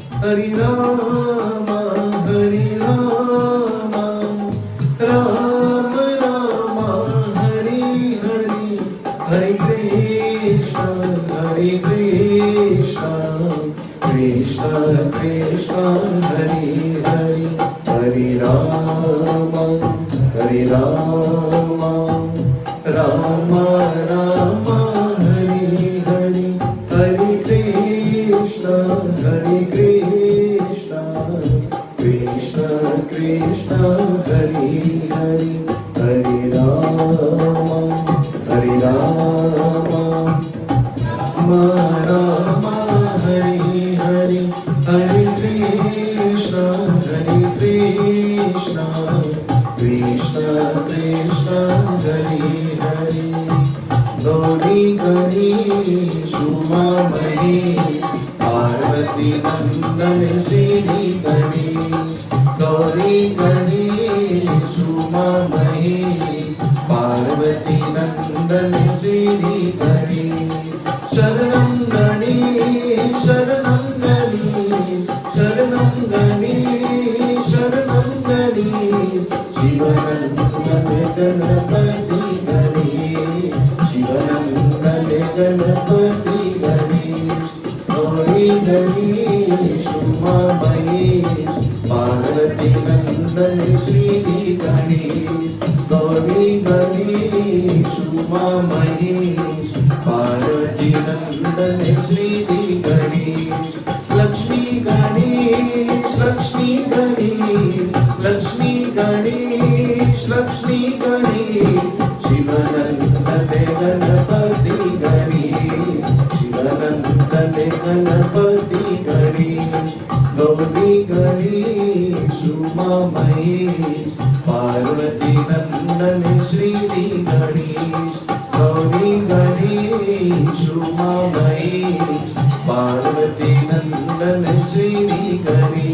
Hare Rama, Hare Rama, Rama Rama, Hare Hare, Hare Krishna, Hare Krishna, Krishna Krishna, Hare Hare, Hare Rama, Hare Rama, Rama Rama, Hare Hare, Hare Krishna, Hare Krishna, Krishna Krishna, Hare Hare, Hare Rama, Hare Rama, Rama Rama, Hare Hare, Hare Krishna, Hare Krishna, Krishna Krishna, Hare Hare. Gauri Gari Shuma Mahi, Parvati Nandan Sri Gari. Gauri Gari Shuma Mahi, Parvati Nandan Sri Gari. Sharanam Gani, Sharanam Gani, Sharanam Gani, Sharanam Gani, Shivanandana Ganapati Gani, Shivanandana Ganapati Gani. Gauri Gani Shuma Mahi, Parvati Nandan Sri Gani. Gauri Gani Shuma Mahi, Parvati Nandan Sri Gani. Lakshmi Gani, Lakshmi Gani, Lakshmi Gani, Lakshmi Gani, Shivanandana Ganapati Gani, Shivanandana Ganapati Gani. Gauri Gani Shuma Mahi, Parvati Nandan Sri Gani. Gauri Gani Shuma Mahi, Parvati Nandan Sri Gani.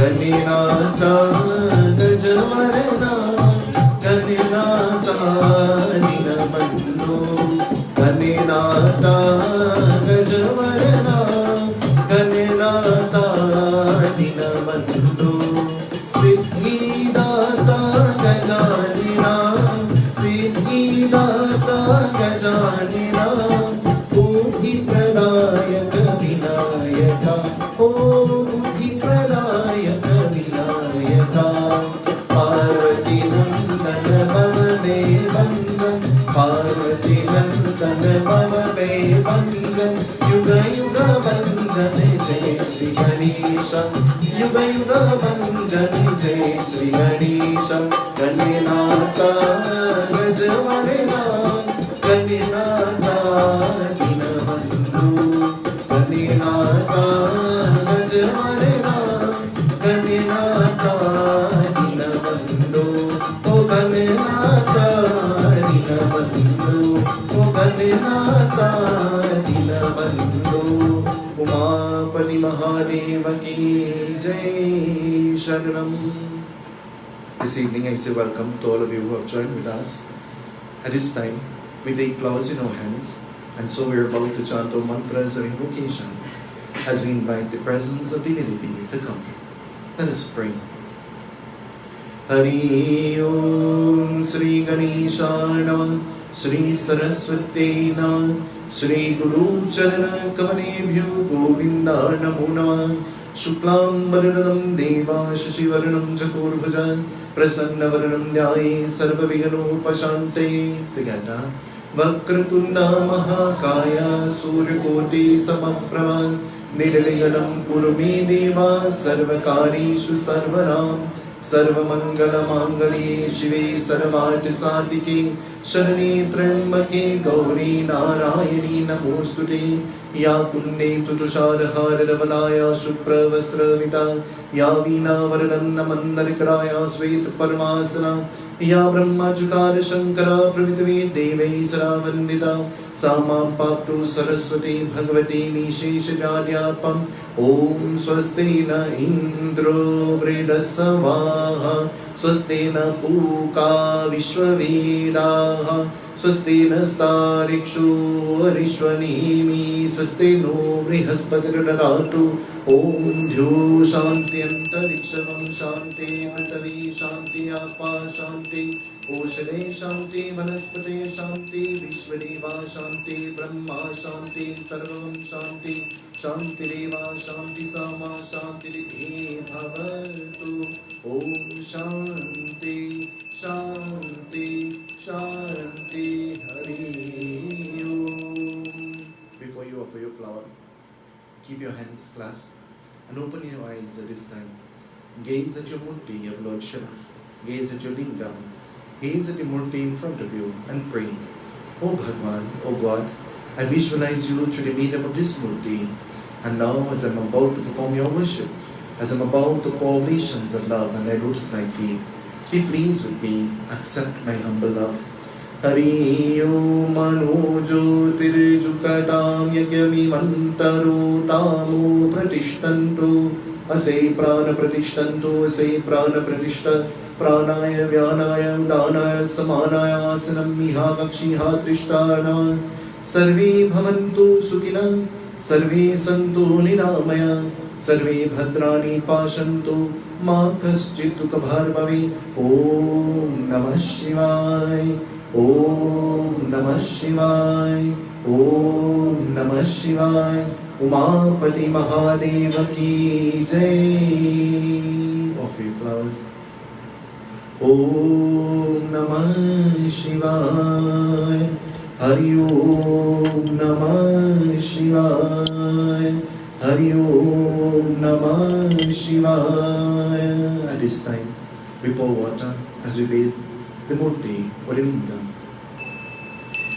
Ganinata Gajavarana, Ganinata Ninabandu, Ganinata Gajavarana, Ganinata Ninabandu. Siddhidata Gajanina, Siddhidata Gajanina, Buddhi Pradayaka Vinayaka, Buddhi Pradayaka Vinayaka. Parvati Nandan Bhavade Vandan, Parvati Nandan Bhavade Vandan, Yuga Yuga Vandan Jai Shri Ganesha, Yuga Yuga Vandan Jai Shri Ganesha. Ganinata Gajavarana, Ganinata Dinabandhu, Ganinata Gajavarana, Ganinata Dinabandhu, O Ganinata Dinabandhu, O Ganinata Dinabandhu. Umapati Mahadeva ki Jai. Sharanam. This evening I say welcome to all of you who have joined with us. At this time, we take flowers in our hands, and so we are about to chant our mantras of invocation as we invite the presence of divinity to come. Let us pray. Hari Om Sri Ganeshaya Namah, Sri Saraswati Namah, Sri Guru Charana Kamalebhyo Govinda Namo Namah. Shuklam Varanam Deva Shashivaranam Chaturбhuja Prasanna Varanam Nyai Sarva Vigano Pashante. Together. Vakratunda Mahakaya Suryakoti Samaprama Nirviganam Kurumi Deva Sarvakarishu Sarvaram Sarvamangala Mangali Shive Sarvati Sadike Sharani Trambake Gauri Narayani Namostute Ya Kunne Tutushar Ravalaya Supravasravita Ya Vina Varanana Mandarikaraya Svet Parmasana Ya Brahma Jutar Shankara Pravitavi Deve Saravandita सामा पातु सरस्वती भगवती निशेषजाड्यापम् ॐ स्वस्ति न इन्द्रो वृधस्सवाः स्वस्ति न पूका विश्ववेदाः स्वस्ति नस्तारिक्षु अरिष्वनेमि स्वस्ति no बृहस्पतिर्ददातु ॐ द्यौ शान्ति अन्तरिक्षं शान्ति पृथिवी शान्ति आपा शान्ति ओषधे शान्ति वनस्पते शान्ति विश्वदेवा शान्ति ब्रह्मा शान्ति सर्वं शान्ति शान्तिरेवा शान्ति सामा शान्तिरिति भवतु ॐ शान्ति शान्ति शान्ति हरि ओम. Before you offer your flower, keep your hands clasped and open your eyes at this time. Gaze at your murti of Lord Shiva. Gaze at your lingam. Gaze at the murti in front of you and pray. O Bhagwan, O God, I visualize you through the medium of this murti. And now, as I'm about to perform your worship, as I'm about to pour oblations of love on my lotus-like feet, be pleased with me, accept my humble love. Hari Om Mano Jyotirjukatam Yagyamimantaro Tamo Pratishtanto Ase Prana Pratishtanto Ase Prana Pratishta Pranaya Vyanaya Udanaya Samanaya Asanam Miha Kakshiha Trishtana Sarve Bhavantu Sukhina Sarve Santu Niramaya Sarve Bhadrani Pashantu Ma Kaschit Dukhabharbhavi Om Namah Shivaya Om Namah Shivaya Om Namah Shivaya Umapati Mahadeva Ki Jai. Offer your flowers. Om Namah Shivaya Hari Om Namah Shivaya Hari Om Namah Shivaya. At this time, we pour water as we bathe the murti or the lingam.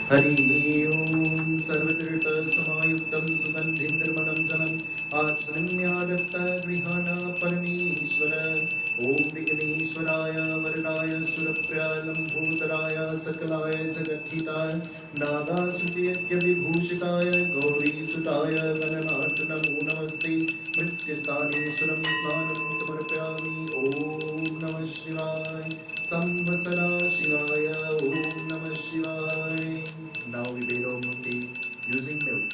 Hari Om Sarvatirtha Samayuktam Sugandhim Nirmanam Janam Achanamyadatta Grihana Parameshwara Om Vigneshwaraya Varadaya Suraprayalam Bhutaraya Sakalaya Jagathitaya Naga Sutiyakya Vibhushitaya Gauri Sutaya Gananata Namo Namaste Mrityastani Suram Snanam Samarpyami Om Namah Shivaya Samvasara Shivaya Om Namah Shivaya. Now we bathe our murti using milk.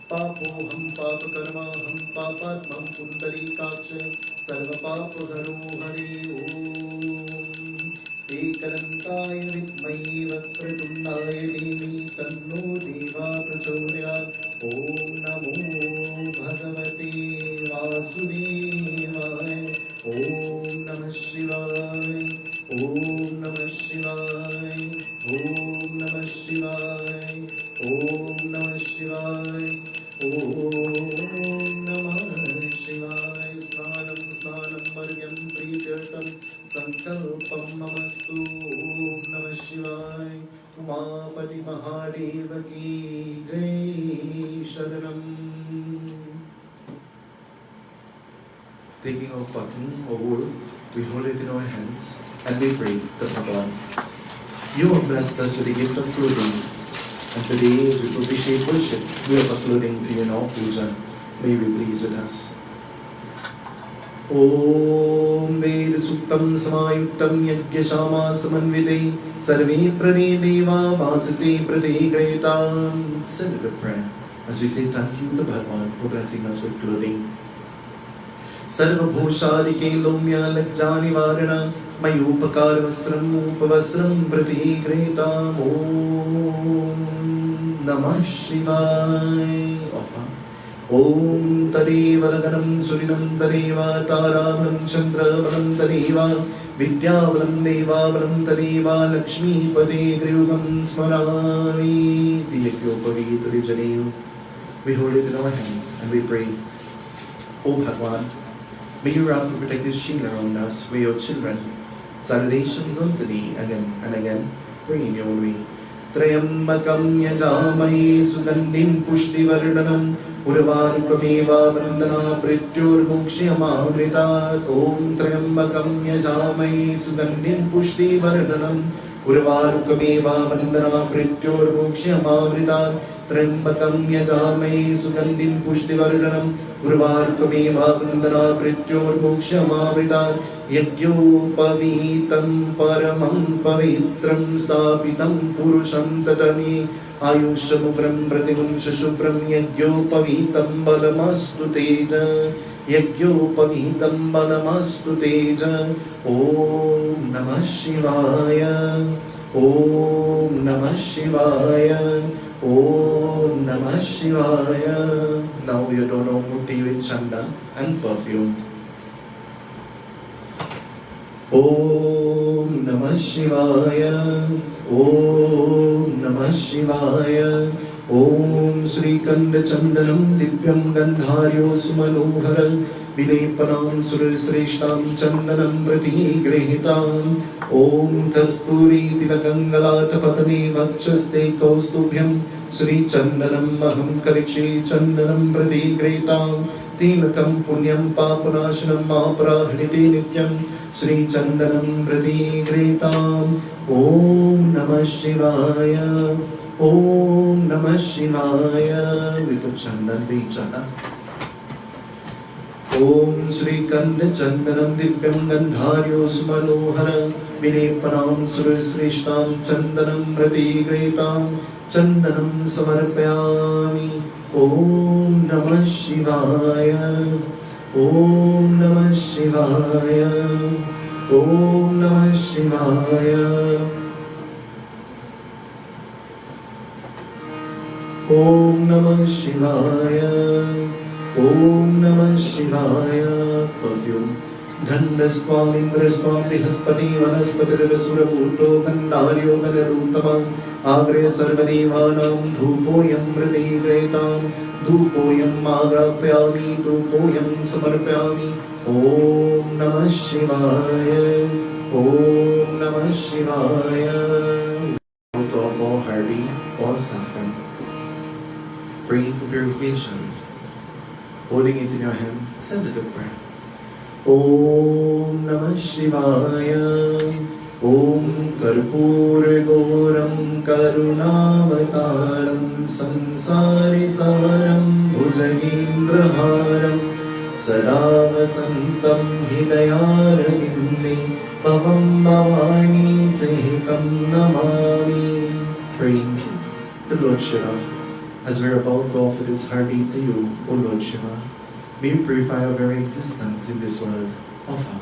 Papoham papakarmaham papatmam pundarikaksha sarva papaharo Hari Om. Ekadantaya vidmahi vakratunaya dhimi tanno deva prachodayat. Om Namo Bhagavate Vasudevaya. Om Namah Shivaya. Om Namah Shivaya. Om Namah Shivaya. Om Namah Shivaya. Om Namah Shivaya. Snanam Snanam Maryam Prityartam Sankalpam Namastu. Om Namah Shivaya. Umapati Mahadeva Ki Jai. Sharanam. Taking our cotton or wool, we hold it in our hands and we pray to Bhagavan. You have blessed us with the gift of clothing, and today, as we propitiate worship, we offer clothing to you in our puja. May you be pleased with us. Om Ved Suktam Samayuktam Yajna Shama Samanvite Sarve Prane Deva Vasase Prate Gretam. Send it a prayer as we say thank you to Bhagavan for blessing us with clothing. सर्वभूषादिके लोम्य लज्जानिवारण मयूपकार वस्त्रम् उपवस्त्रं प्रतिगृहीताम्. ॐ नमः शिवाय. ॐ तदेव लगनं सुरिनं तदेव ताराबलं चन्द्रबलं तदेव विद्याबलं देवाबलं तदेव लक्ष्मीपदे गृयुगं स्मरामि. We hold it in our hand and we pray. O Bhagwan, may you wrap and protect this shield around us, we your children. Salutations unto thee again and again, pray in your way. Trayambakam yajamaye sugandhim pushtivardhanam urvarupameva vandana prityormukshiyamamritat. Om Trayambakam yajamaye sugandhim pushtivardhanam उर्वारुकमेवा वन्दना मृत्योर्मोक्ष्यमामृता त्र्यम्बकं यजामहे सुगन्धिं पुष्टिवर्धनम् उर्वारुकमेवा वन्दना मृत्योर्मोक्ष्यमामृता यज्ञोपवीतं परमं पवित्रं स्थापितं पुरुषं तटने आयुष्यमुग्रं प्रतिगुं शुभ्रं यज्ञोपवीतं बलमस्तु तेज यज्ञोपवीतं बलमस्तु तेज ॐ नमः शिवाय ॐ नमः शिवाय ॐ नमः शिवाय. Now we adorn our mukti with chanda and perfume. ॐ नमः शिवाय ॐ नमः शिवाय ॐ श्रीकण्ठचन्दनं दिव्यं गन्धार्योऽस्मनोहर विलेपनां सुरश्रेष्ठां चन्दनं प्रतिगृहीताम् ॐ कस्तूरीतिलकङ्गलाटपतने वक्षस्ते कौस्तुभ्यं श्रीचन्दनम् अहं करिष्ये चन्दनं प्रतिगृहीताम् तीलकं पुण्यं पापनाशनं मापराहृते नित्यं श्रीचन्दनं प्रतिगृहीताम् ॐ नमः शिवाय ॐ नमः शिवाय. We put chandan to each other. ॐ श्रीकण्ठचन्दनं दिव्यं गन्धार्योऽस्मनोहर विलेपनां सुरश्रेष्ठां चन्दनं प्रतिगृहीतां चन्दनं समर्पयामि. ॐ नमः शिवाय ॐ नमः शिवाय ॐ नमः शिवाय ॐ नमः शिवाय ॐ नमः शिवाय. Perfume. गन्धस्वामिन्द्रस्वां बृहस्पति वनस्पतिरसुरभूतो गन्धार्यो गणरूतमः आग्रे सर्वदेवानां धूपोऽयं प्रतिगृहीतां धूपोऽयम् आग्रापयामि धूपोऽयं समर्पयामि. ॐ नमः शिवाय ॐ नमः शिवाय. Out of all hardy or saffron, praying for purification, holding it in your hand, send it a prayer. Om Namah Shivaya. Om Karpurgauram Karunavataram Sansarisaram Bhujagendraharam Sada Vasantam Hidayarvinde Bhavam Bhavani Sahitam Namami. Praying to Lord Shiva as we are about to offer this hardi to you, O Lord Shiva. May you purify our very existence in this world. Offer.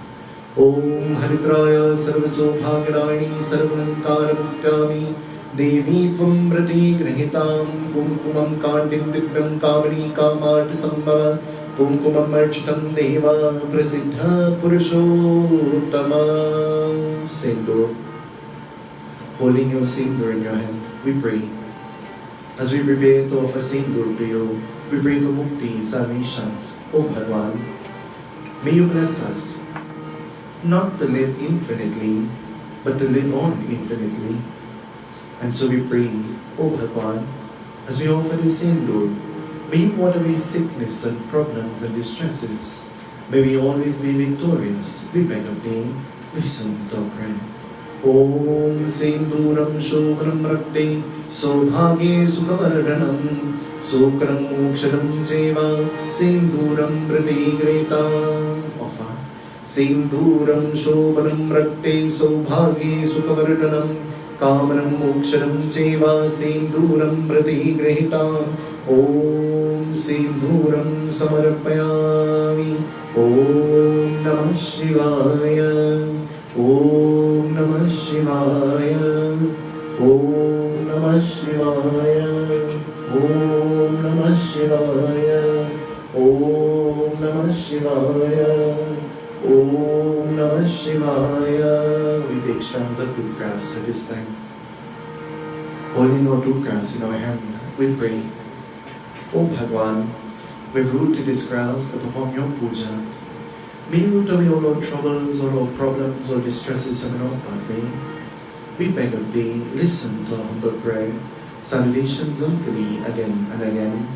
Om Haridraya Sarvasophagrani Sarvankaramuktyami Devi Tvam Pratigrahitam Kumkumam Kandim Divyam Kamani Kamat Sambhava Kumkumam Architam Deva Prasiddha Purushottama. Sindur. Holding your sindur in your hand, we pray. As we prepare to offer sindur to you, we pray for mukti, salvation. O Bhagwan, may you bless us not to live infinitely, but to live on infinitely. And so we pray, O Bhagwan, as we offer the sindur, may you wash away sickness and problems and distresses. May we always be victorious. We beg of thee, listen to our prayer. Om Sinduram Shobram Rakte Sobhage Sukhavardhanam Sukram Moksharam Jeva Sinduram Pratigrhitam. Offer. Sinduram Shobram Rakte Sobhage Sukhavardhanam Kamaram Moksharam Jeva Sinduram Pratigrhitam. Om Sinduram Samarpayami. Om Namah Shivaya. Om Namah Shivaya. Om Namah Shivaya. Om Namah Shivaya. Om Namah Shivaya. Om Namah Shivaya. We take strands of Dukras at this time. Holding our Dukras in our hand, we pray. O Bhagwan, we've rooted these crowds to perform your puja. May you root away all our troubles, all our problems, all distresses on our pathway. We beg of thee, listen to our humble prayer. Salutations unto thee again and again.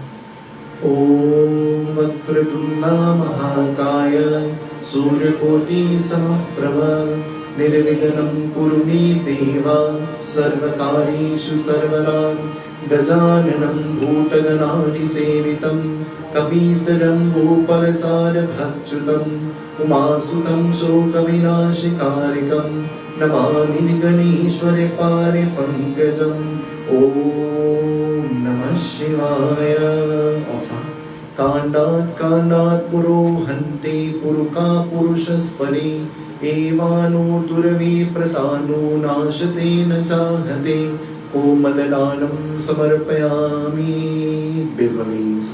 Om Vakratunda Mahakaya Suryakoti Samaprabha निर्विघ्नं कुरु मे देव सर्वकार्येषु सर्वदा गजाननं भूतगणादिसेवितं कपीश्वरं भूपलसारभक्षुतम् उमासुतं शोकविनाशकारिकं नमामि विघ्नेश्वरे पारे पङ्कजम् ॐ नमः शिवाय Offer. काण्डात् पुरोहन्ते पुरुका पुरुषस्परे एवानो Durve प्रतानो नाशते न चाहते कोमलदानं समर्पयामि. Bilwa leaves.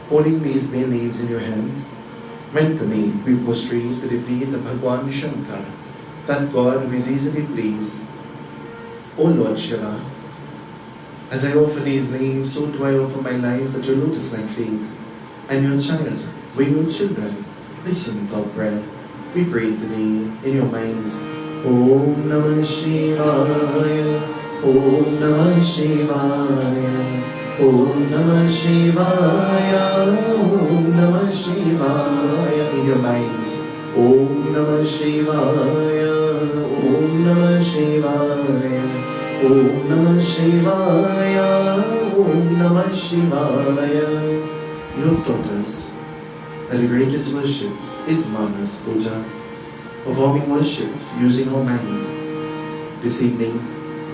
Holding these bay leaves in your hand, mentally we prostrate to the feet of Bhagwan Shankar, that God who is easily pleased. O Lord Shiva, as I offer these leaves, so do I offer my life at your lotus-like feet. And your child, we your children, listen to our prayer. We pray today in your minds. Om Namah Shivaya, Om Namah Shivaya, Om Namah Shivaya, Om Namah Shivaya. In your minds. Om Namah Shivaya, Om Namah Shivaya, Om Namah Shivaya, Om Namah Shivaya. You have taught us that the greatest worship is Manas Puja, performing worship using our mind. This evening,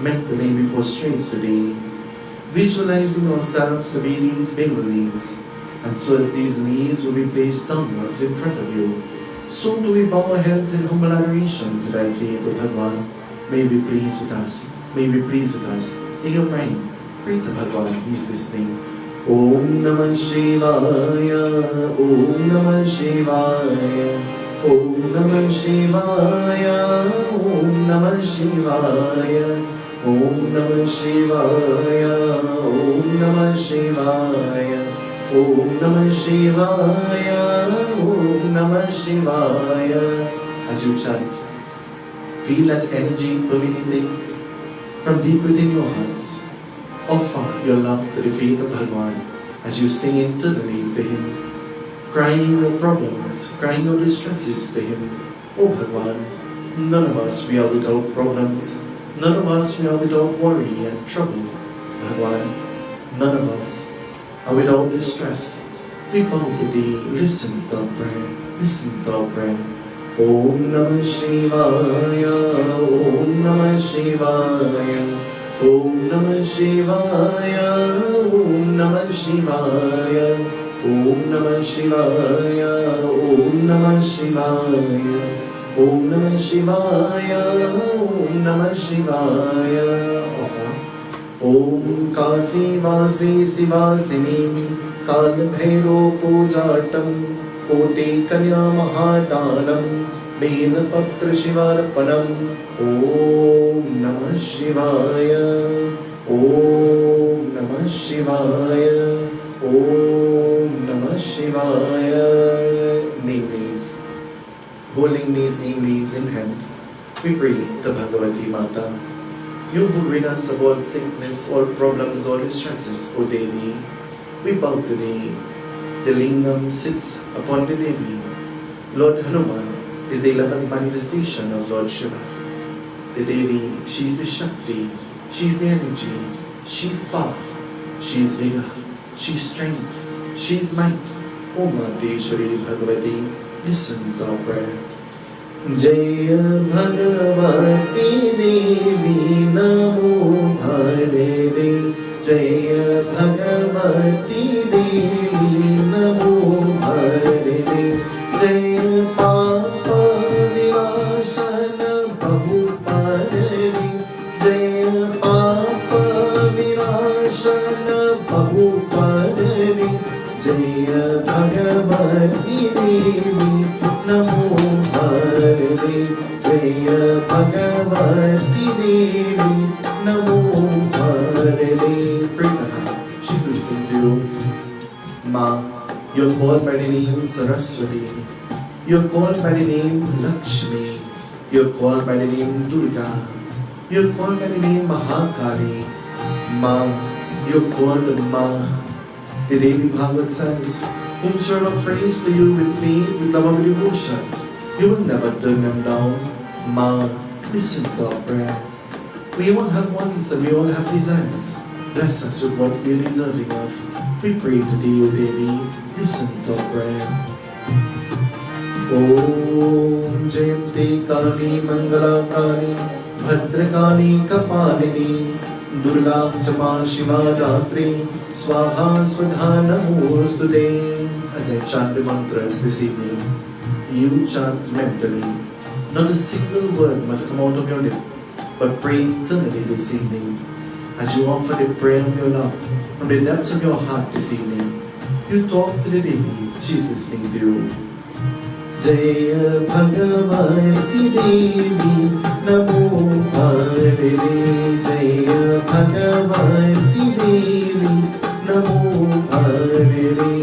mentally we prostrate today, visualizing ourselves to be these Bilwa leaves, and so as these leaves will be placed downwards in front of you, so do we bow our heads in humble adorations at thy feet, O Bhagwan. May be pleased with us, may be pleased with us. In your mind, pray to Bhagwan, he is listening. Om Namah Shivaya, Om Namah Shivaya, Om Namah Shivaya, Om Namah Shivaya, Om Namah Shivaya, Om Namah Shivaya, Om Namah Shivaya, Om Namah Shivaya. As you chant, feel that energy permeating from deep within your hearts. Offer your love to the feet of Bhagwan as you sing internally to him, crying your problems, crying your distresses to him. Oh Bhagwan, none of us we are without problems, none of us we are without worry and trouble. Bhagwan, none of us are without distress. We bow to thee, listen to our prayer, listen to our prayer. Om Namah Shivaya, Om Namah Shivaya, Om Namah Shivaya, Om Namah Shivaya, Om Namah Shivaya, Om Namah Shivaya, Om Namah Shivaya, Om Namah Shivaya. Offer. Om Kasi Vasi Sivasini Kal Bhairo Pujatam Koti Kanya Mahadanam Bena Patra Shivarpanam. Om Namah Shivaya, Om Namah Shivaya, Om Namah Shivaya. Name leaves. Holding these name leaves in hand, we pray to Bhagavati Mata. You who rid us of all sickness, all problems, all distresses, O Devi, we bow to thee. The lingam sits upon the Devi. Lord Hanuman is the 11th manifestation of Lord Shiva. The Devi, she's the Shakti, she's the energy, she's power, she's vigor, she's strength, she's might. O Madeshwari Bhagavati, listen to our prayer. Jaya Bhagavati Devi Namo Bharere, Jaya Bhagavati Devi Namo Bharere, Jaya Papa Vinashana Bahuparari, Jaya Papa Vinashana Bahuparari, Jaya Bhagavati Devi Namo Bharare, Jaya Bhagavati Devi Namo Bharare. Pray to her. She's listening to you. Ma, you're called by the name Saraswati. You're called by the name Lakshmi. You're called by the name Durga. You're called by the name Mahakali. Ma, you're called Ma. The Devi Bhagavad says, whom serve of praise to you with faith, with love and devotion, you will never turn them down. Ma, Listen to our prayer. We all have wants and we all have desires. Bless us with what we are deserving of. We pray today, O baby. Listen to our prayer. Om Jayanti Kali Mangala Kali Bhadrakali Kapalini Durga Chama Shiva Ratri Swaha Swadha Namostude. As I chant the mantras this evening, you chant mentally. Not a single word must come out of your lip, but pray internally this evening. As you offer the prayer of your love from the depths of your heart this evening, you talk to the Devi. She's listening to you. Jaya Bhagavati Devi Namo Bharati. Jaya Bhagavati Devi Namo Bharati.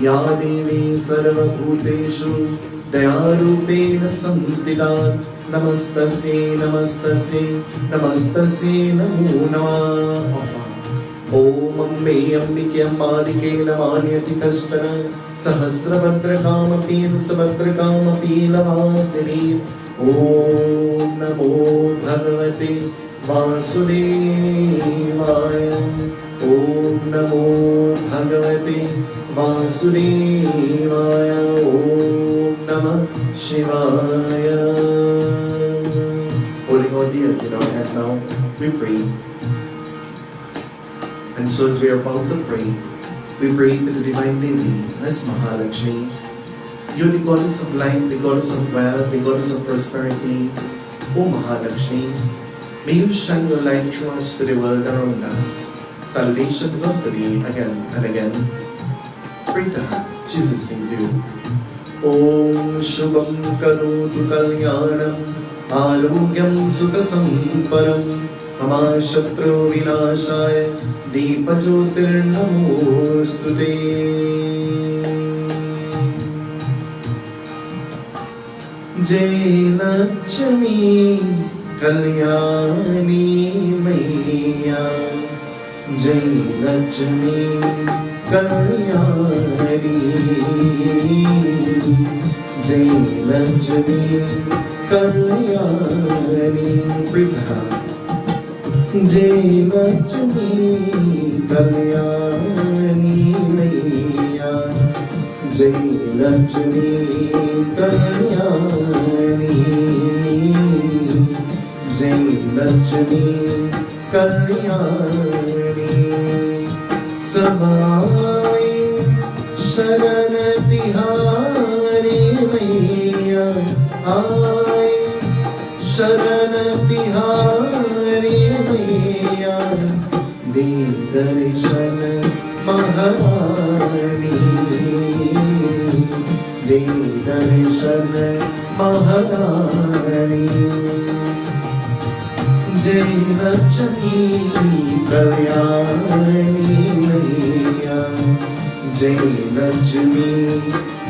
Ya Devi Sarva Bhuteshu Dayarupena Samstita. Namastasye Namastasye Namastasye Namo Namah. Om Ambe Ambike Ambalike Namanyati Kastara Sahasrabhadrakamapin Sabhadrakamapin Lavasini. Om Namo Bhagavate Vasudevaya. Om Namo Bhagavate Vasudevaya. Om Namah Shivaya. Holding our dears in our hand now, we pray. And so as we are about to pray, we pray to the Divine Lady as Mahalakshmi. You're the goddess of light, the goddess of wealth, the goddess of prosperity. O Mahalakshmi, may you shine your light through us to the world around us. Salutations of today again and again. Pray to her, she's listening to you. Om Shubham Karotu Kalyanam Arogyam Sukhasamparam Mama Shatru Vinashaya Deepajyotir Namostute. Jai Lakshmi Kalyani Maiya. Jai Lakshmi Kalyani. Jai Lakshmi Kalyani. Prita. Jai Lakshmi Kalyani Maiya. Jai Lakshmi Kalyani. Jai Lakshmi Kalyani. Samai Sharan Tihari Maiya. Ai Sharan Tihari Maiya. De Darshan Maharani. De Darshan Maharani. Jai Lakshmi Kalyani Maiya. Jai Lakshmi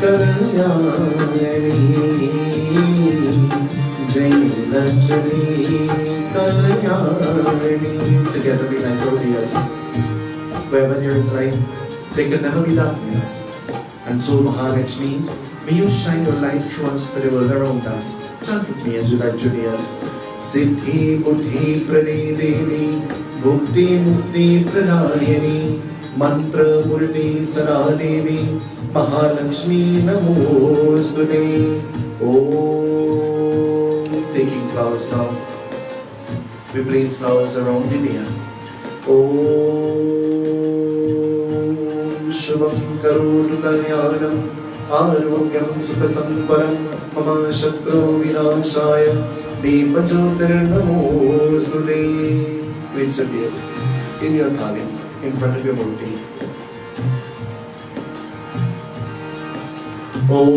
Kalyani. Jai Lakshmi Kalyani. Together we thank our dears. Wherever there is light, there can never be darkness. And so Mahalakshmi, may you shine your light through us to the world around us. Chant with me as you like to dears. Siddhi Buddhi Prade Devi Bhukti Mukti Pradayani Mantra Murti Sada Devi Mahalakshmi Namostute. Om. Taking flowers now, we place flowers around the deer. Om Shubham Karotu Kalyanam Arogyam Sukhasamparam Mama Shatru Vinashaya Deepajyotir Namostute. Place your dears in your thali, in front of your murti. Om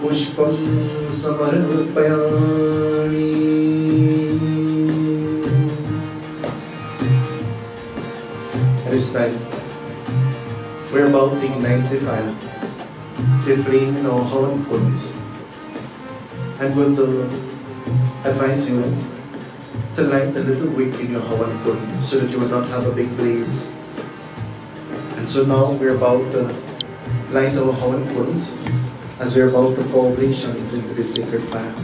Pushpam Samarpayami. At this time, we're about to ignite the fire, the flame in our Havan Kunds. I'm going to advise you to light a little wick in your Havan Kund so that you will not have a big blaze. And so now we're about to light our Havan Kunds as we're about to pour oblations into the sacred fire.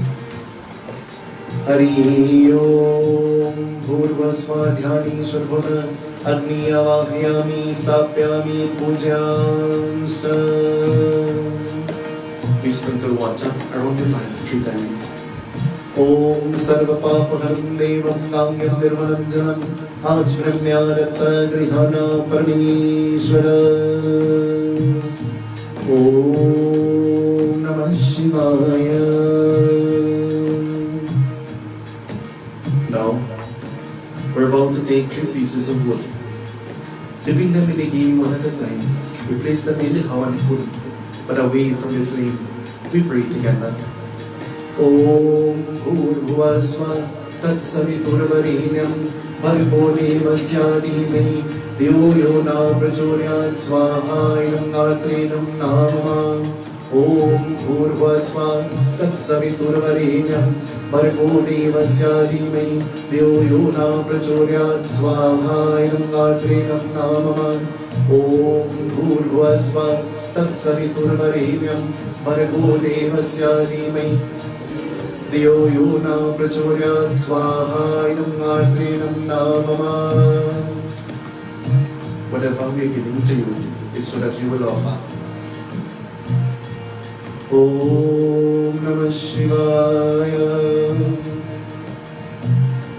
Hari ओम भूर्भुवस्वाध्यानीश्वरभुव अग्नि आवाहयामि स्थापयामि पूजयामश्च. We sprinkle water around the fire 3 times. Om Sarvapapaham Devam Kamyam Nirvalam Janam Achramyanata Grihana Parameshwara. Om Namah Shivaya. Now, we're about to take 3 pieces of wood. Dipping them in the ghee one at a time, we place them in the hawan food, but away from the flame. We pray together. Om Bhurvasva Tatsaviturvarenyam Bhargo Devasya Dhimai Dhiyo Yo Na Prachoryat Swaha Inam Gatrinam Nama. Om Bhurvasva Tatsaviturvarenyam Bhargo Devasya Dhimai Dhiyo Yo Na Prachoryat Swaha Inam Gatrinam Nama. Om Bhurvasva Tatsaviturvarenyam Bhargo Devasya Dhimai Dhiyo Yo Na Prachoryat Swaha Inam Gatrinam Nama. Whatever we are giving to you is so that you will offer. Om Namah Shivaya.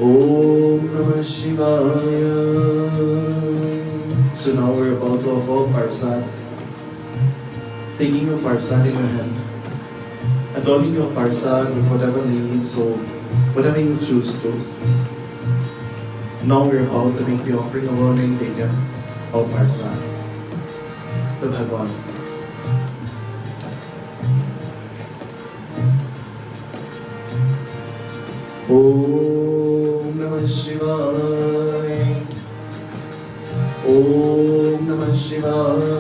Om Namah Shivaya. So now we're about to offer parsad. Taking your parsad in your hand, adorning your parsad with whatever needs or whatever you choose to. Now we're about to make the offering of our Naivedya, our parsad, to Bhagwan. Om Namah Shivaya. Om Namah Shivaya.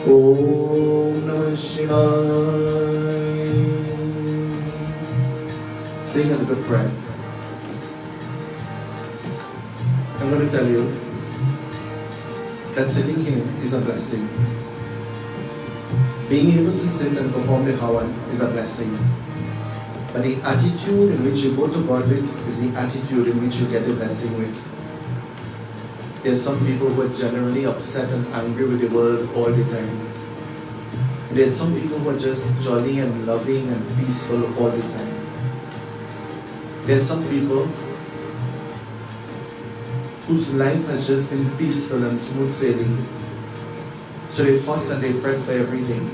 Om Namah Shivaya. Sing it as a prayer. I'm going to tell you that sitting here is a blessing. Being able to sit and perform the Hawan is a blessing. But the attitude in which you go to God with is the attitude in which you get the blessing with. There are some people who are generally upset and angry with the world all the time. There are some people who are just jolly and loving and peaceful all the time. There are some people whose life has just been peaceful and smooth sailing. So they fuss and they fret for everything.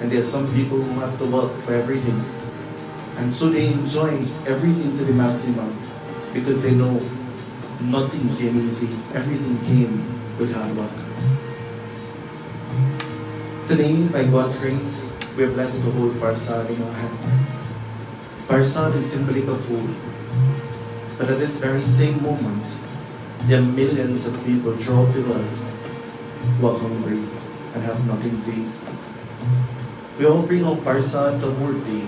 And there are some people who have to work for everything. And so they enjoy everything to the maximum because they know nothing came easy. Everything came with hard work. Today, by God's grace, we are blessed to hold Parsad in our hand. Parsad is symbolic of food. But at this very same moment, there are millions of people throughout the world who are hungry and have nothing to eat. We all bring our Parsad to Murti,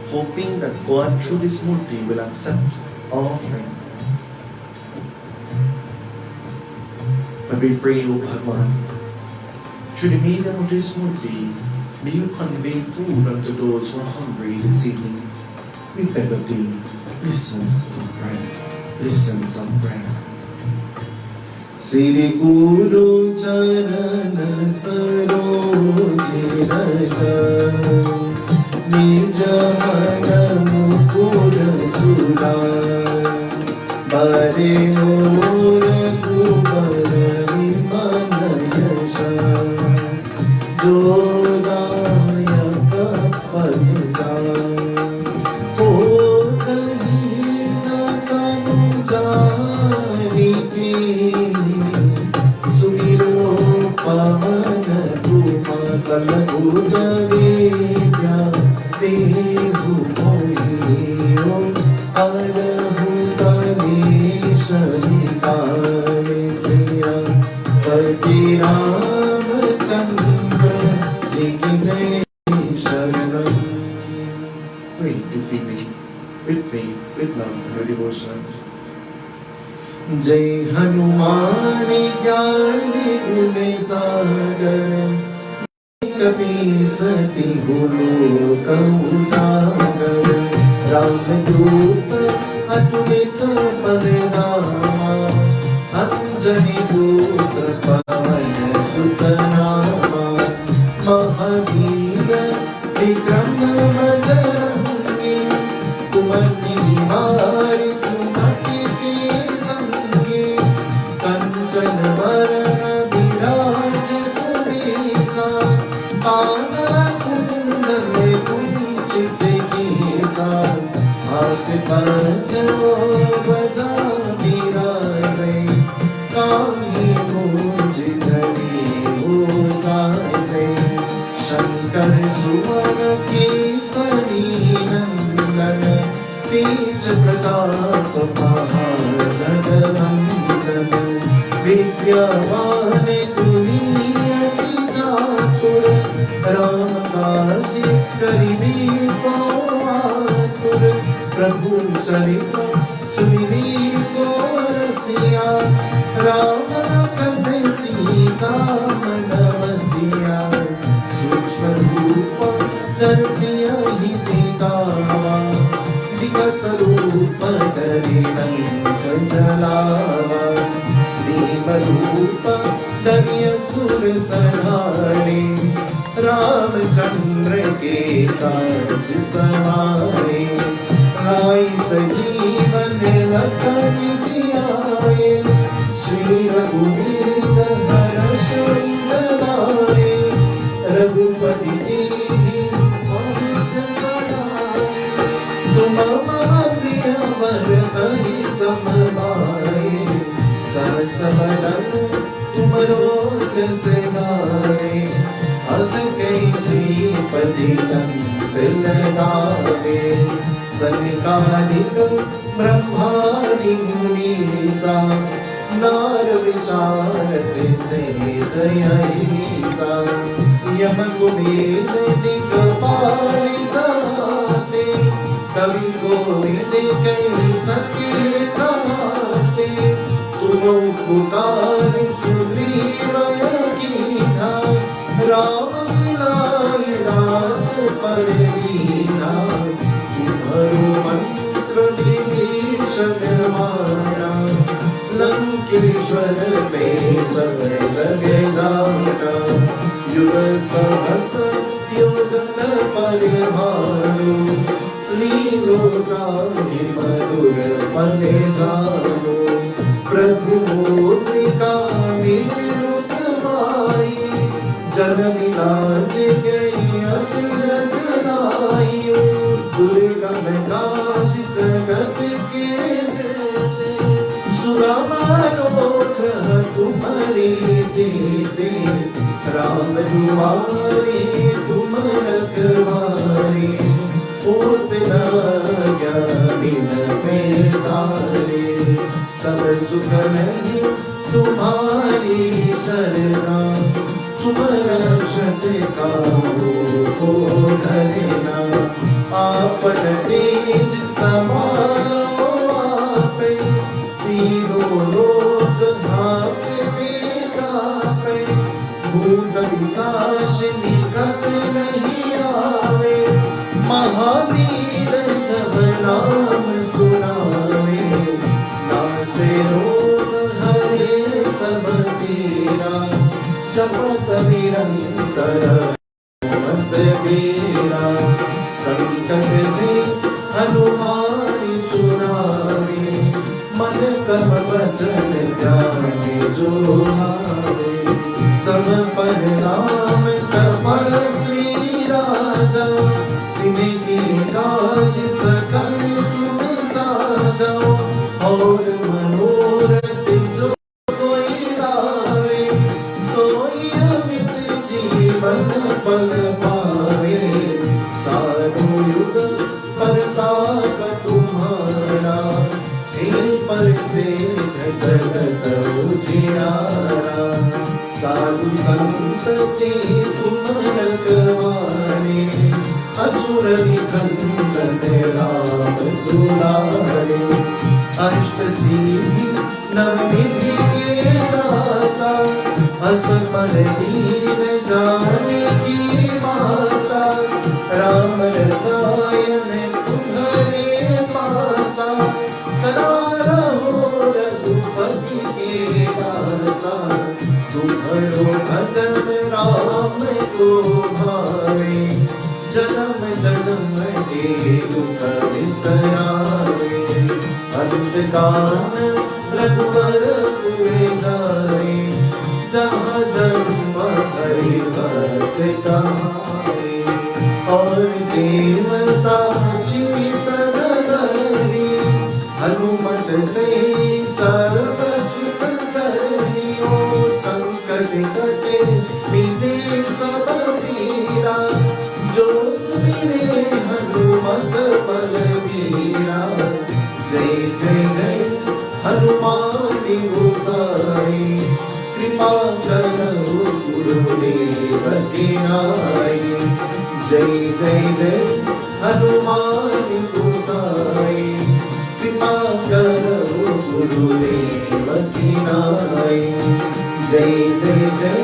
hoping that God through this Murti will accept our offering. But we pray, O Bhagwan, through the medium of this Murti, may you convey food unto those who are hungry this evening. We beg of thee, listen to prayer. Listen to prayer. Sri Guru Charana Saroji Raja Nija Mana Mukura Sura Bare Nora Kubara Vimana Yasha Jodaya Kapaja O Kahina Kanuja Niti Sumiro Pavana Kuma Kalabuda Vidya Devu Mohiyo Arahu Ganesha Nikare Siya Pati Ramachandra Jiki Jai Sharanam. Pray this evening with faith, with love, and with devotion. Jai Hanumani Gyani Gune Sagar Kapi Sati Guru Kaujagar पुत्र पवन सुत नामा, महावीर विक्रम बजरंगी, कुमति निवार सुमति के संगी, कंचन वरण विराज सुबेसा, कानन कुंडल कुंचित केसा, हाथ पंजो बजा विराजे, कान्हे मूंज जने हो साजे, शंकर सुवन केसरी नंदन, तेज प्रताप महाजगवंदन, विद्यावान गुणियति चातुर, राम काज करिबे को आतुर, प्रभु चरित सुनिबे को रसिया, राम लखन सीता मन बसिया, सूक्ष्म रूप नरसिंह दिखावा, विकट रूप धरि लंक जलावा, भीम रूप धरि असुर संहारे, रामचंद्र के काज सवारे, आई सजीवन लखन जियाए, श्री रघुवीर हर्ष लाए, रघुपति दीनि बहुत बड़ाए, तुम मम प्रिय भरत सम भाए, सहस बदन तुमरो जस गाए, हस कई श्रीपति नंद लगावे, सनकादिक ब्रह्मादि मुनीसा, नारद चारद सहित अहिसा, यम कुबेर दिक्पाल जाते, कवि कोविद कहि सके गाते, तुम उपकार सुग्रीव कीन्हा, राम मिलाए राजपद दीन्हा, तुम्हरो मंत्र विभीषण माना, लंकेश्वर में सब जग जाना, युग सहस्र योजन परिभाषो, त्रिलोकाधिपति पद जानो, प्रभु मुद्रिका निरुत माई, जन्म लाज गई अचरज लाई, दुर्गम काज जगत के देते, सुरमारोध तुम्हारे देते, राम दुआरे तुम रखवारे, होत न ज्ञानी में सारे, सब सुख नहीं तुम्हारी शरणा, तुम रक्षक काहू को धरना, आपन तेज समारो आपे, तीनों लोक हांकते कांपे, भूत पिशाच निकट नहीं आवे, महावीर जब नाम सुनावे, नासे रोग हरे सब पीरा, जपत निरंतर मत बीरा, संकट से हनुमान छुड़ावे, मन कर्म वचन ध्यान जो भावे, सब पर नाम तपस्वी राजा, तिनके काज सकल तुम साजा, और मनोरथ जो कोई लावे, सोई अमित जीवन पल पावे, साधु युग परताप तुम्हारा, हे पर से जगत उजियारा, साधु संत के तुम रखवारे, असुर निकंदन राम दुलारे, अष्ट सिद्धि नवनिधि के दाता, असमर दीन जानकी माता, राम रसायन तुम्हारे पासा, सदा रहो रघुपति के दासा, सुभरो भजन राम को भावे, जन्म जन्म के दुख बिसरावे, अंत काल रघुवर पुर जाए, जहाँ जन्म हरि भक्त कहाए, और देवता चितन धरि, हनुमत से सर्व सुख करनी, ओ संकट कटे मिटे सब पीरा, जो सुमिरे हनुमत बलबीरा। जय जय जय हनुमान गोसाई, कृपा करो गुरुदेव की नाई। जय जय जय हनुमान गोसाई, कृपा करो गुरुदेव की नाई। जय जय जय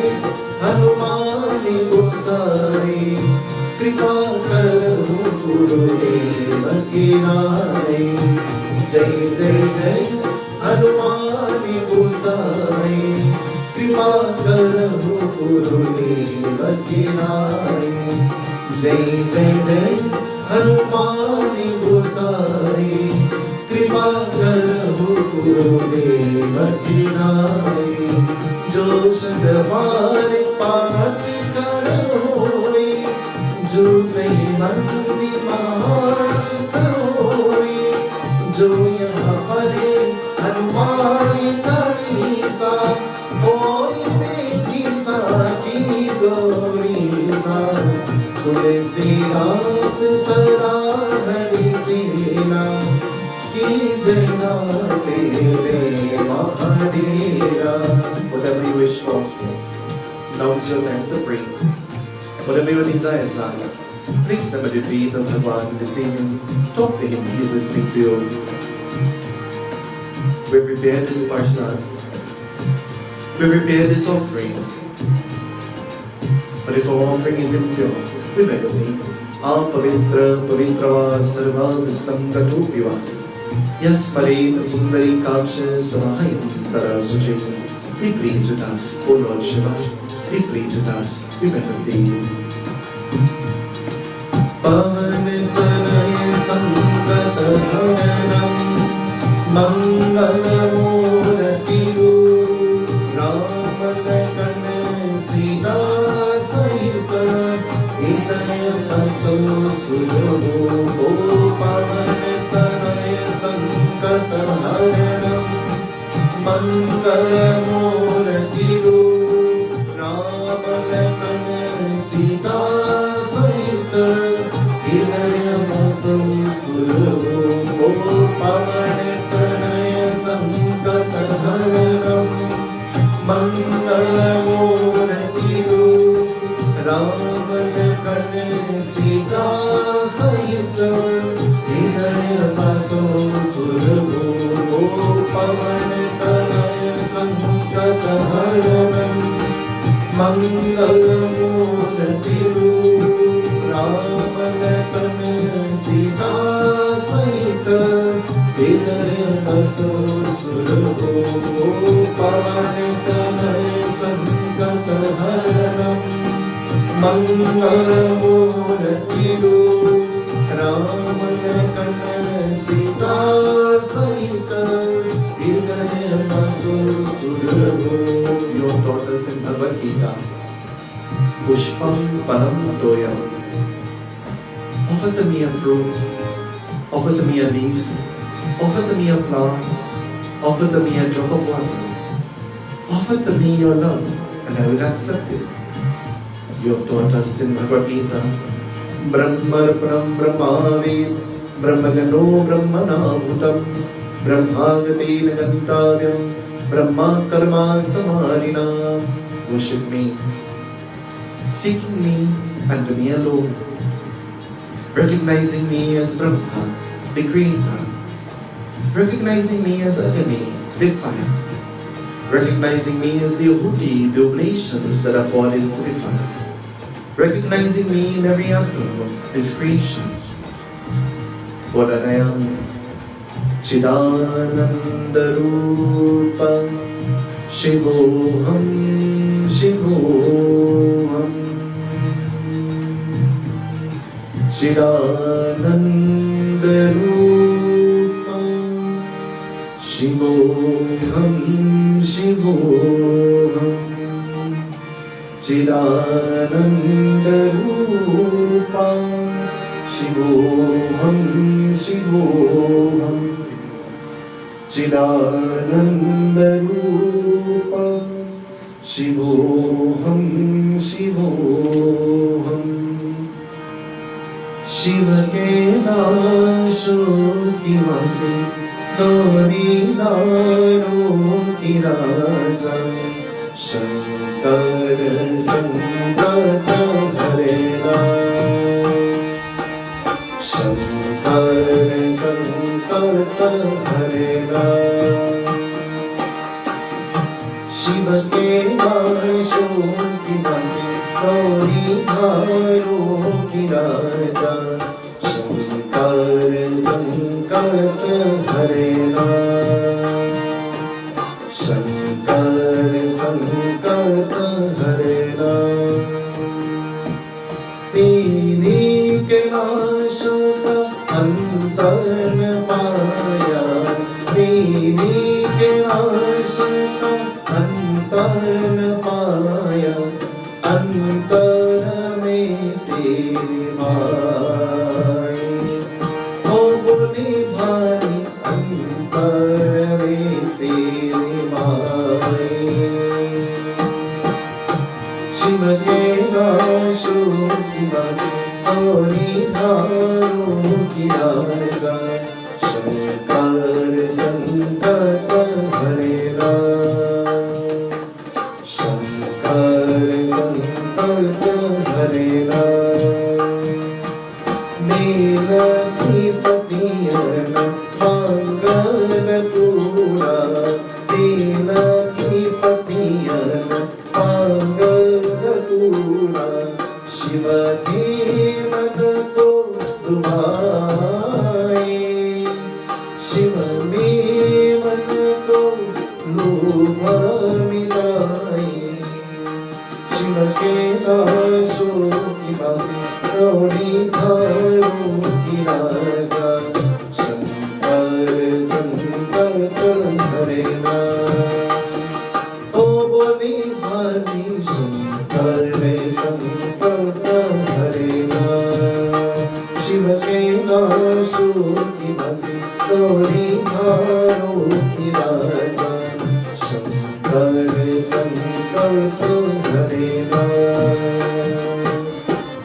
हनुमान गोसाई, कृपा करो गुरुदेव की नाई। जय जय जय हनुमान गोसाई, कृपा करो गुरुदेव की नाई। जय जय जय हनुमान गोसाई, कृपा करो गुरुदेव की नाई। जो शतवार पाठ कर होए, जो नहीं मंदी महासुख होए, जो यहाँ पढ़े हनुमान चालीसा, होए सेठी साची गौरीसा। तुलसीदास सदा हरि चेला, की जना तेरे Mahadeva. Whatever you wish for, now is your time to pray. Whatever your desires are, place them at the feet of Bhagwan this evening. Talk to Him, He is listening to you. We prepare this parcel. We prepare this offering. But if our offering is impure, we beg of Thee. Apavitra pavitrava sarva vistam gatopiva. Yasmalena pundarikaksha samahayam tarasucheta. Be pleased with us, O Lord Shiva. Be pleased with us. We beg of Thee. Pavan tanaya sangat haranam, mangala murati Ramalakana Sita Sahita, Idaya Taso Sulubo. Pavan tanaya sangat haranam, mangala murati Ramalakana Sita Sahita, Idaya Taso Sulubo. Pavan tanaya sangat haranam, mangala murati Ramalakana Sita Sahita, Idaya Taso Sulubo. Pavan tanaya sangat haranam, mangala murati Ramalakana Sita Sahita, Idaya Taso Sulubo. Pavan tanaya sangat haranam, mangala murati Ramalakana Sita Sahita, Idaya Taso Sulubo. Your daughters in Bhagavad Gita, Pushpam Param Toyam. Offer to me a fruit, offer to me a leaf, offer to me a flower, offer to me a drop of water, offer to me your love, and I will accept it. You have taught us in Bhagavad Gita, Brahmar Brahm Brahmavid, Brahmagano Brahmanabhutam, Brahmagati Nagantavyam, Brahma Karma Samarina. Worship me, seeking me and me alone, recognizing me as Brahma, the Creator, recognizing me as Agni, the fire, recognizing me as the Ahuti, the oblations that are poured into the fire, recognizing me in every atom of this creation, for that I am Chidananda Rupa Shivoham चिदानन्दरूपा शिवोऽहं शिवोऽहं चिदानन्दरूपा शिवोऽहं शिवोऽहं शिव के नाशो की वासी नौरी नारो की राजा शंकर संकट हरेगा शंकर संकट हरेगा शिव के नाशो की वासी नौरी नारो की राजा शंकर संकट हरेगा शंकर संकट हरेगा पीनी के नाश का अंतर पाया पीनी के नाश का अंतर पाया अंतर में तेरी माई हो बोली भाई अंतर में तेरी माई शिव के नाशो की वासी गौरी धारो की राजा शंकर संकट हरेगा शंकर संकट हरेगा नील की पतियन मंगल तूरा नील की पतियन मंगल तूरा शिव की मन को दुभाए शिव में मन को लोभ मिलाए शिव के नाशो की वासी गौरी धारो की राजा शंकर संकट हरेगा ओ बोली भाली शंकर संकट हरेगा शिव के नाशो की वासी गौरी धारो की राजा शंकर संकट हरेगा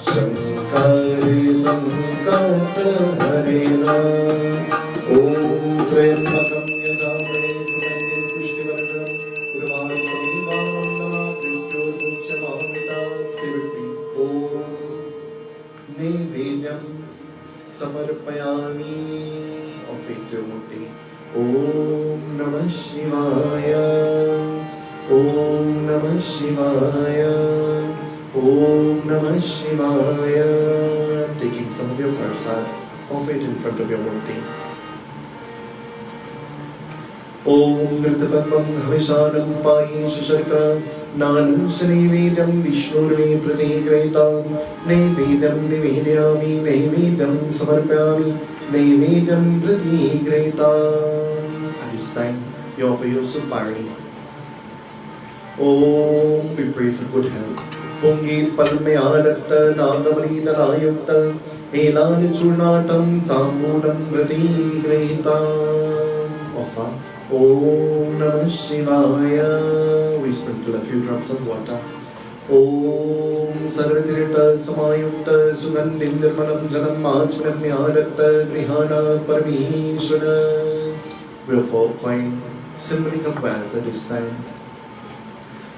शंकर संकट हरेगा ओम त्र्यंबकं यजामहे सुगन्धिं पुष्टिवर्धनं उर्वारुकमिव नमः मृत्योर्मुक्षमामृतात् सेवते ओम नैवेद्यं समर्पयामि अफेक्योमुक्ति ओम नमः शिवाय ओम नमः शिवाय ओम नमः शिवाय taking some of your prasad offer it in front of your murti ओम नृतपं हविषाणं पायेश शर्करा नानं नैवेद्यं विष्णुर्मे प्रतिगृहीतां नैवेद्यं निवेदयामि नैवेद्यं समर्पयामि नैवेद्यं प्रतिगृहीताम्. At this time, you offer your supari. Om, we pray for good health. Pongi palmayaratta nagamanidalayatta elani churnatam tambulam pratigrehitam. Offer. Om Namah Shivaya. We sprinkle a few drops of water. Om Sarvatirita Samayutta Sugandhim Nirmalam Janam Achmanamyaratta Grihana Parameshwara. We offer coin, symbols of wealth at this time.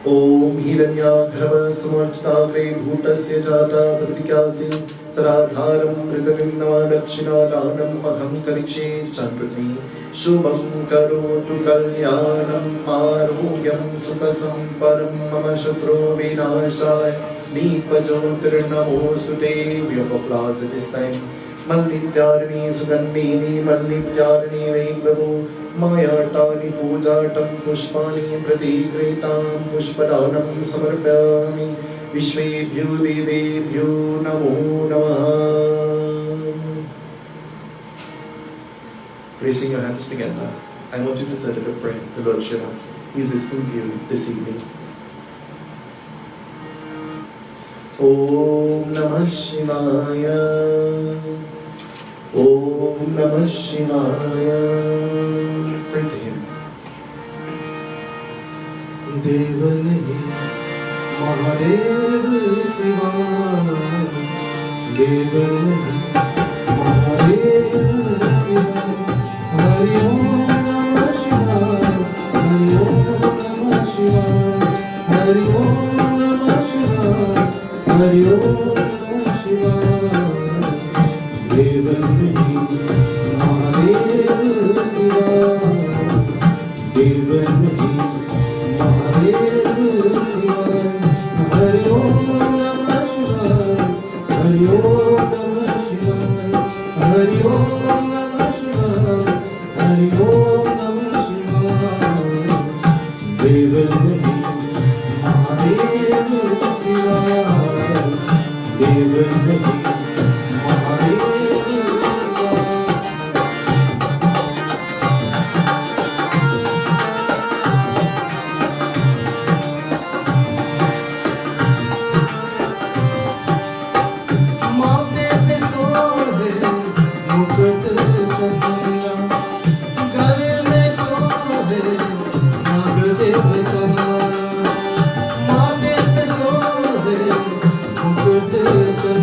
Om Hiranyaghrava Samarchitagre Bhutasya Jata Padrikyasi Saradharam Ritavim Navadakshinadhanam Maham Kariche Chandrati Shubham Karotu Kalyanam Arogyam Sukhasam Param Mama Shatru Vinashaya Deepajyotirnamostute. We offer flowers at this time. Malnityarini Sugandhini Malnityarini Vei Prabhu Mayatani Pujatam Pushpani Pratigretam Pushpadanam Samarpyami Vishvebhyo Devebhyo Namo Namaha. Placing your hands together, I want you to set up a prayer to Lord Shiva. He is listening to you this evening. Om Namah Shivaya. Om Namah Shivaya. Pray to him. Deva nahi Mahadev Siva. Deva nahi Mahadev Siva. Hari Om Namah Shivaya. Hari Om Namah Shivaya. Hari Om Namah Shivaya. Hari Om Namah Shivaya. Deva nahi Mahadev Siva. Deva nahi Mahadev Siva. Hari Om Namah Shivaya. Hari Om Namah Shivaya. Hari Om Namah Shivaya. Hari Om Namah Shivaya. Deva nahi Mahadev Siva. Deva nahi Mahadev Siva. माथे पे सोहे मुकुट चंदन, गले में सोहे नागदेव का। माथे पे सोहे मुकुट चंदन,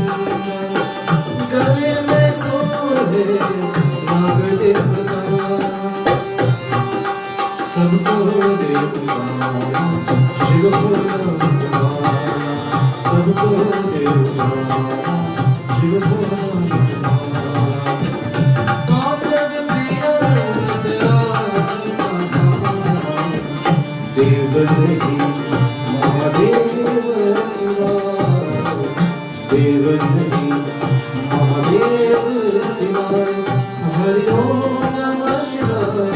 गले में सोहे नागदेव का। सबको देवताना शिव भोला, सबको देवताना शिव भोला। कामदेव प्रिय तेरा देव नहीं महादेव शिवा। देव नहीं महादेव शिवा। हरि ओम नमः शिवाय।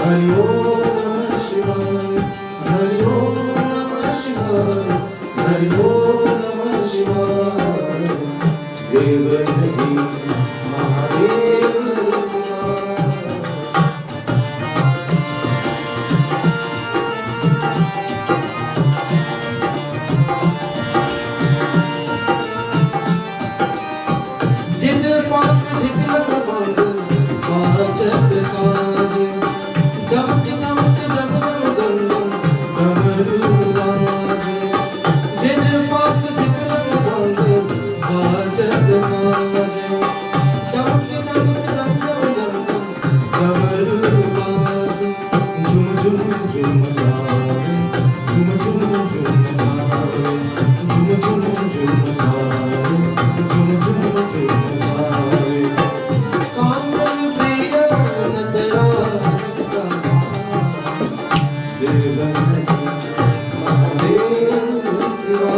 हरि ओम नमः शिवाय। हरि ओम नमः शिवाय। हरि ओम नमः शिवाय। देव नहीं महादेव शिवा। जिद पात धिकलक बंद बाजत साज, गमक गमक गम गम गम गम डमरू बाज। जिद पात धिकलक बंद बाजत साज, गमक गमक गम गम गम डमरू बाज। झुम झुम झुम जाए, झुम झुम झुम जाए, झुम झुम झुम जाए, झुम झुम झुम जाए। कांदन प्रिय तेरा देव नहीं महादेव शिवा।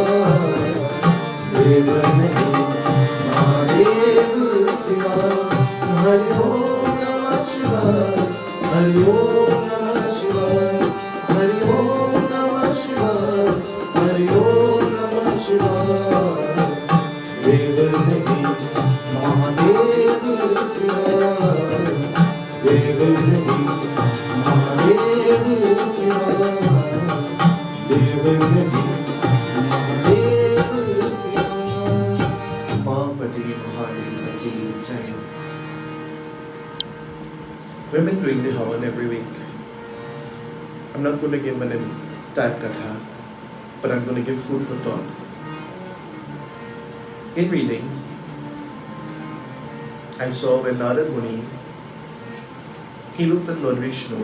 देव नहीं महादेव शिवा। हरि ओम नमः शिवाय। हरि ओम नमः शिवाय। हरि ओम नमः शिवाय। हरि ओम नमः शिवाय। देव नहीं महादेव शिवा। देव नहीं महादेव शिवा। देव नहीं Mahadev Shiva. Mahapati Mahadeva ki jai. We've been doing the Havan every week. I'm not going to give an entire katha, but I'm going to give food for thought. In reading, I saw when Narad Muni, he looked at Lord Vishnu,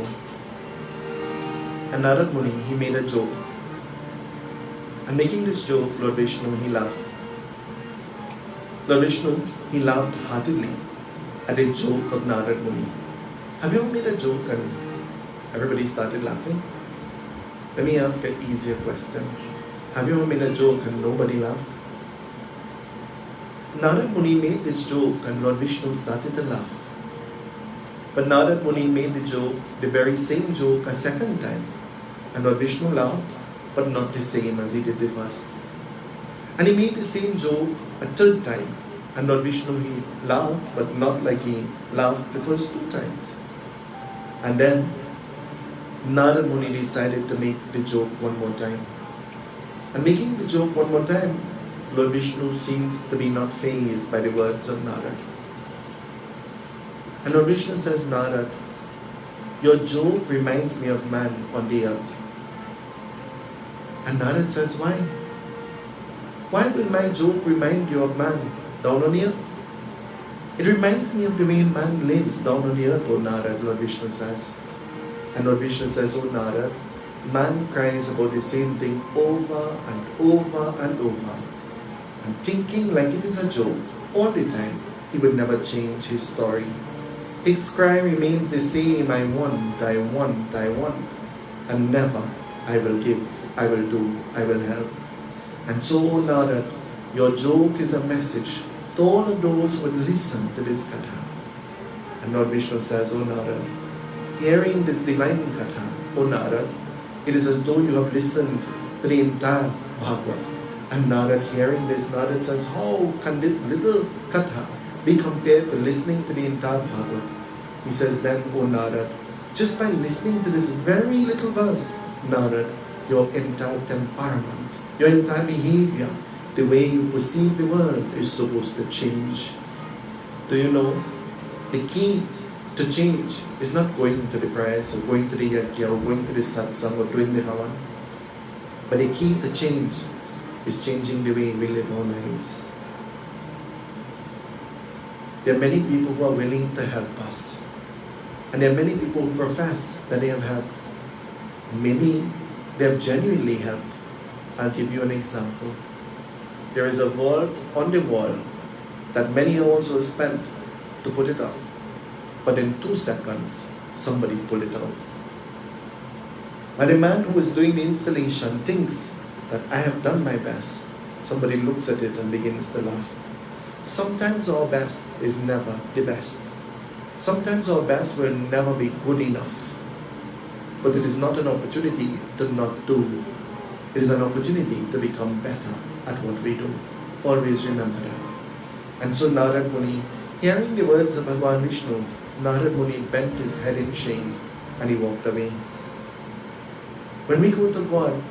and Narad Muni, he made a joke. And making this joke, Lord Vishnu, he laughed. Lord Vishnu, he laughed heartily at a joke of Narad Muni. Have you ever made a joke and everybody started laughing? Let me ask an easier question. Have you ever made a joke and nobody laughed? Narad Muni made this joke and Lord Vishnu started to laugh. But Narad Muni made the very same joke a second time. And Lord Vishnu laughed, but not the same as he did the first. And he made the same joke a third time. And Lord Vishnu, he laughed, but not like he laughed the first two times. And then Narad Muni decided to make the joke one more time. And making the joke one more time, Lord Vishnu seemed to be not fazed by the words of Narad. And Lord Vishnu says, Narad, your joke reminds me of man on the earth. And Narad says, why? Why will my joke remind you of man down on the earth? It reminds me of the way man lives down on the earth, O Narad, Lord Vishnu says. And Lord Vishnu says, O Narad, man cries about the same thing over and over and over, and thinking like it is a joke all the time. He would never change his story. His cry remains the same, I want, I want, I want, and never, I will give, I will do, I will help. And so, O Narad, your joke is a message to all of those who would listen to this katha. And Lord Vishnu says, O Narad, hearing this divine katha, O Narad, it is as though you have listened to the entire Bhagavad. And Narad, hearing this, Narad says, how can this little katha be compared to listening to the entire Bhagavad? He says, then, O Narad, just by listening to this very little verse, Narad, your entire temperament, your entire behavior, the way you perceive the world is supposed to change. Do you know, the key to change is not going to the prayers or going to the yajna or going to the satsang or doing the havan. But the key to change is changing the way we live our lives. There are many people who are willing to help us. And there are many people who profess that they have helped. Maybe they have genuinely helped. I'll give you an example. There is a vault on the wall that many hours were spent to put it up. But in 2 seconds, somebody pulled it out. And the man who is doing the installation thinks that I have done my best. Somebody looks at it and begins to laugh. Sometimes our best is never the best. Sometimes our best will never be good enough. But it is not an opportunity to not do. It is an opportunity to become better at what we do. Always remember that. And so Narad Muni, hearing the words of Bhagavan Vishnu, Narad Muni bent his head in shame and he walked away. When we go to God,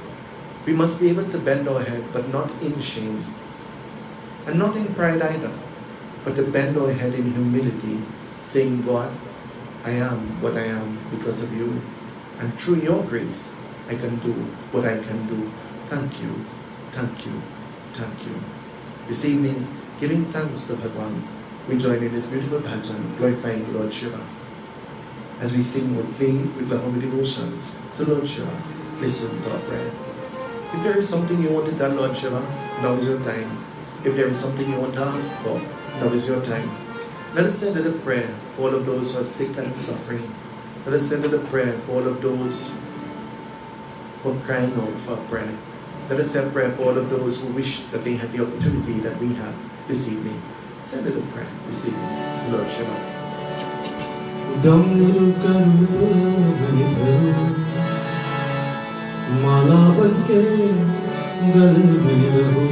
we must be able to bend our head, but not in shame. And not in pride either, but to bend our head in humility, saying, God, I am what I am because of you. And through your grace, I can do what I can do. Thank you, thank you, thank you. This evening, giving thanks to Bhagavan, we join in this beautiful bhajan, glorifying Lord Shiva. As we sing with faith, with love, with devotion to Lord Shiva, listen to our prayer. If there is something you want to tell Lord Shiva, now is your time. If there is something you want to ask for, now is your time. Let us send a little prayer for all of those who are sick and suffering. Let us send a little prayer for all of those who are crying out for prayer. Let us send prayer for all of those who wish that they had the opportunity that we have this evening. Send a little prayer this evening to Lord Shiva. माला बनके गले में रहो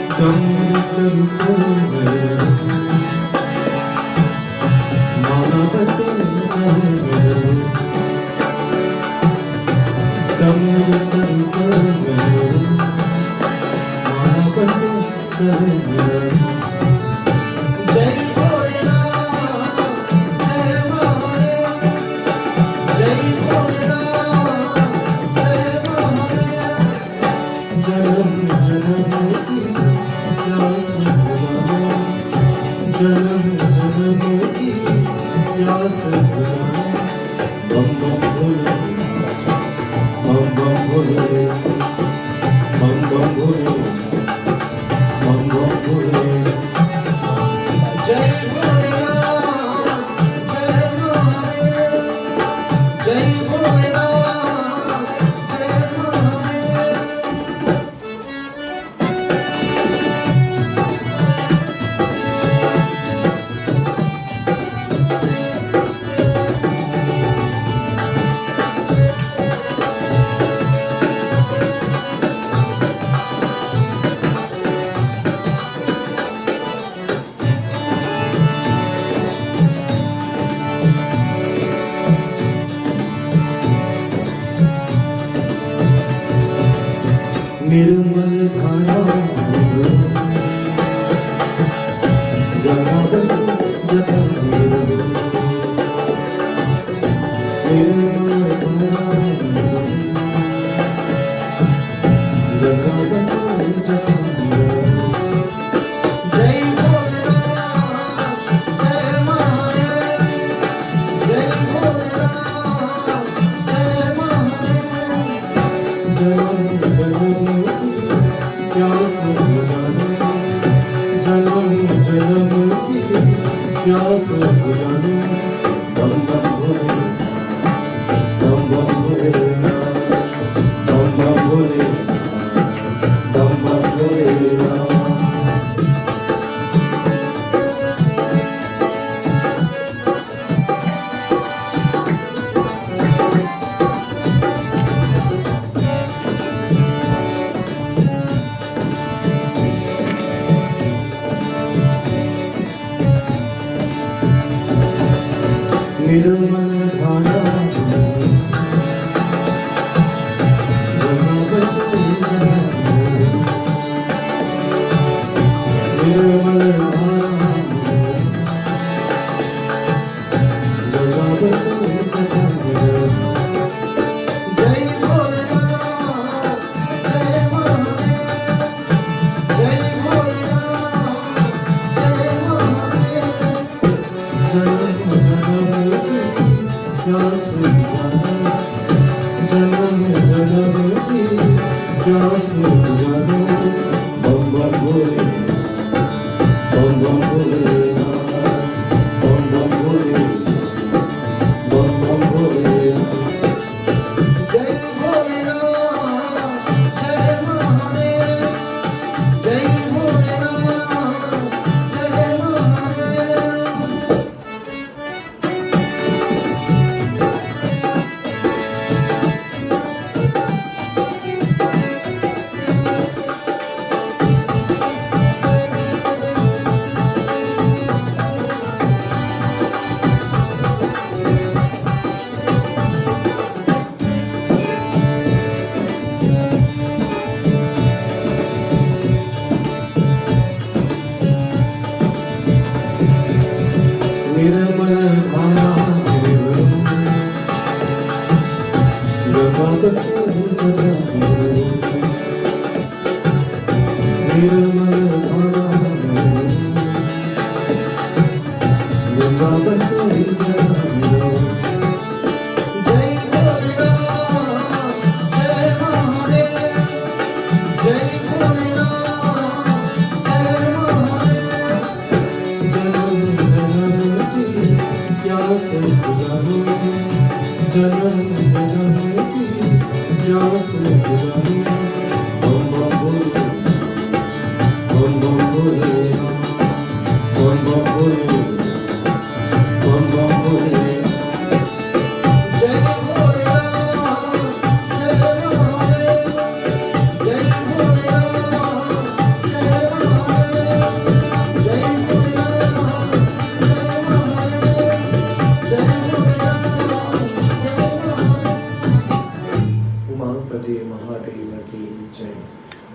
माला बनके गले में रहो माला बनके गले में रहो निर्मल धारा निर्मल धारा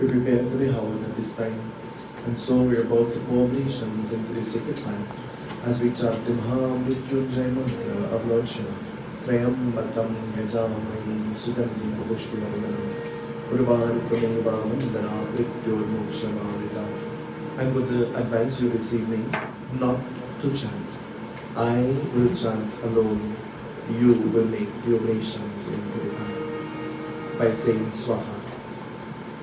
We prepare for the hour at this time, and so we are about to pour obeisance into the sacred fire as we chant the Mahamrityunjay mantra of Lord Shiva. Trayambakam Yajamai Sugandhim Pushtivaranam Urvarupameva Mandana Prityormokshamarita. I would advise you this evening not to chant. I will chant alone. You will make the oblations into the fire by saying Swaha.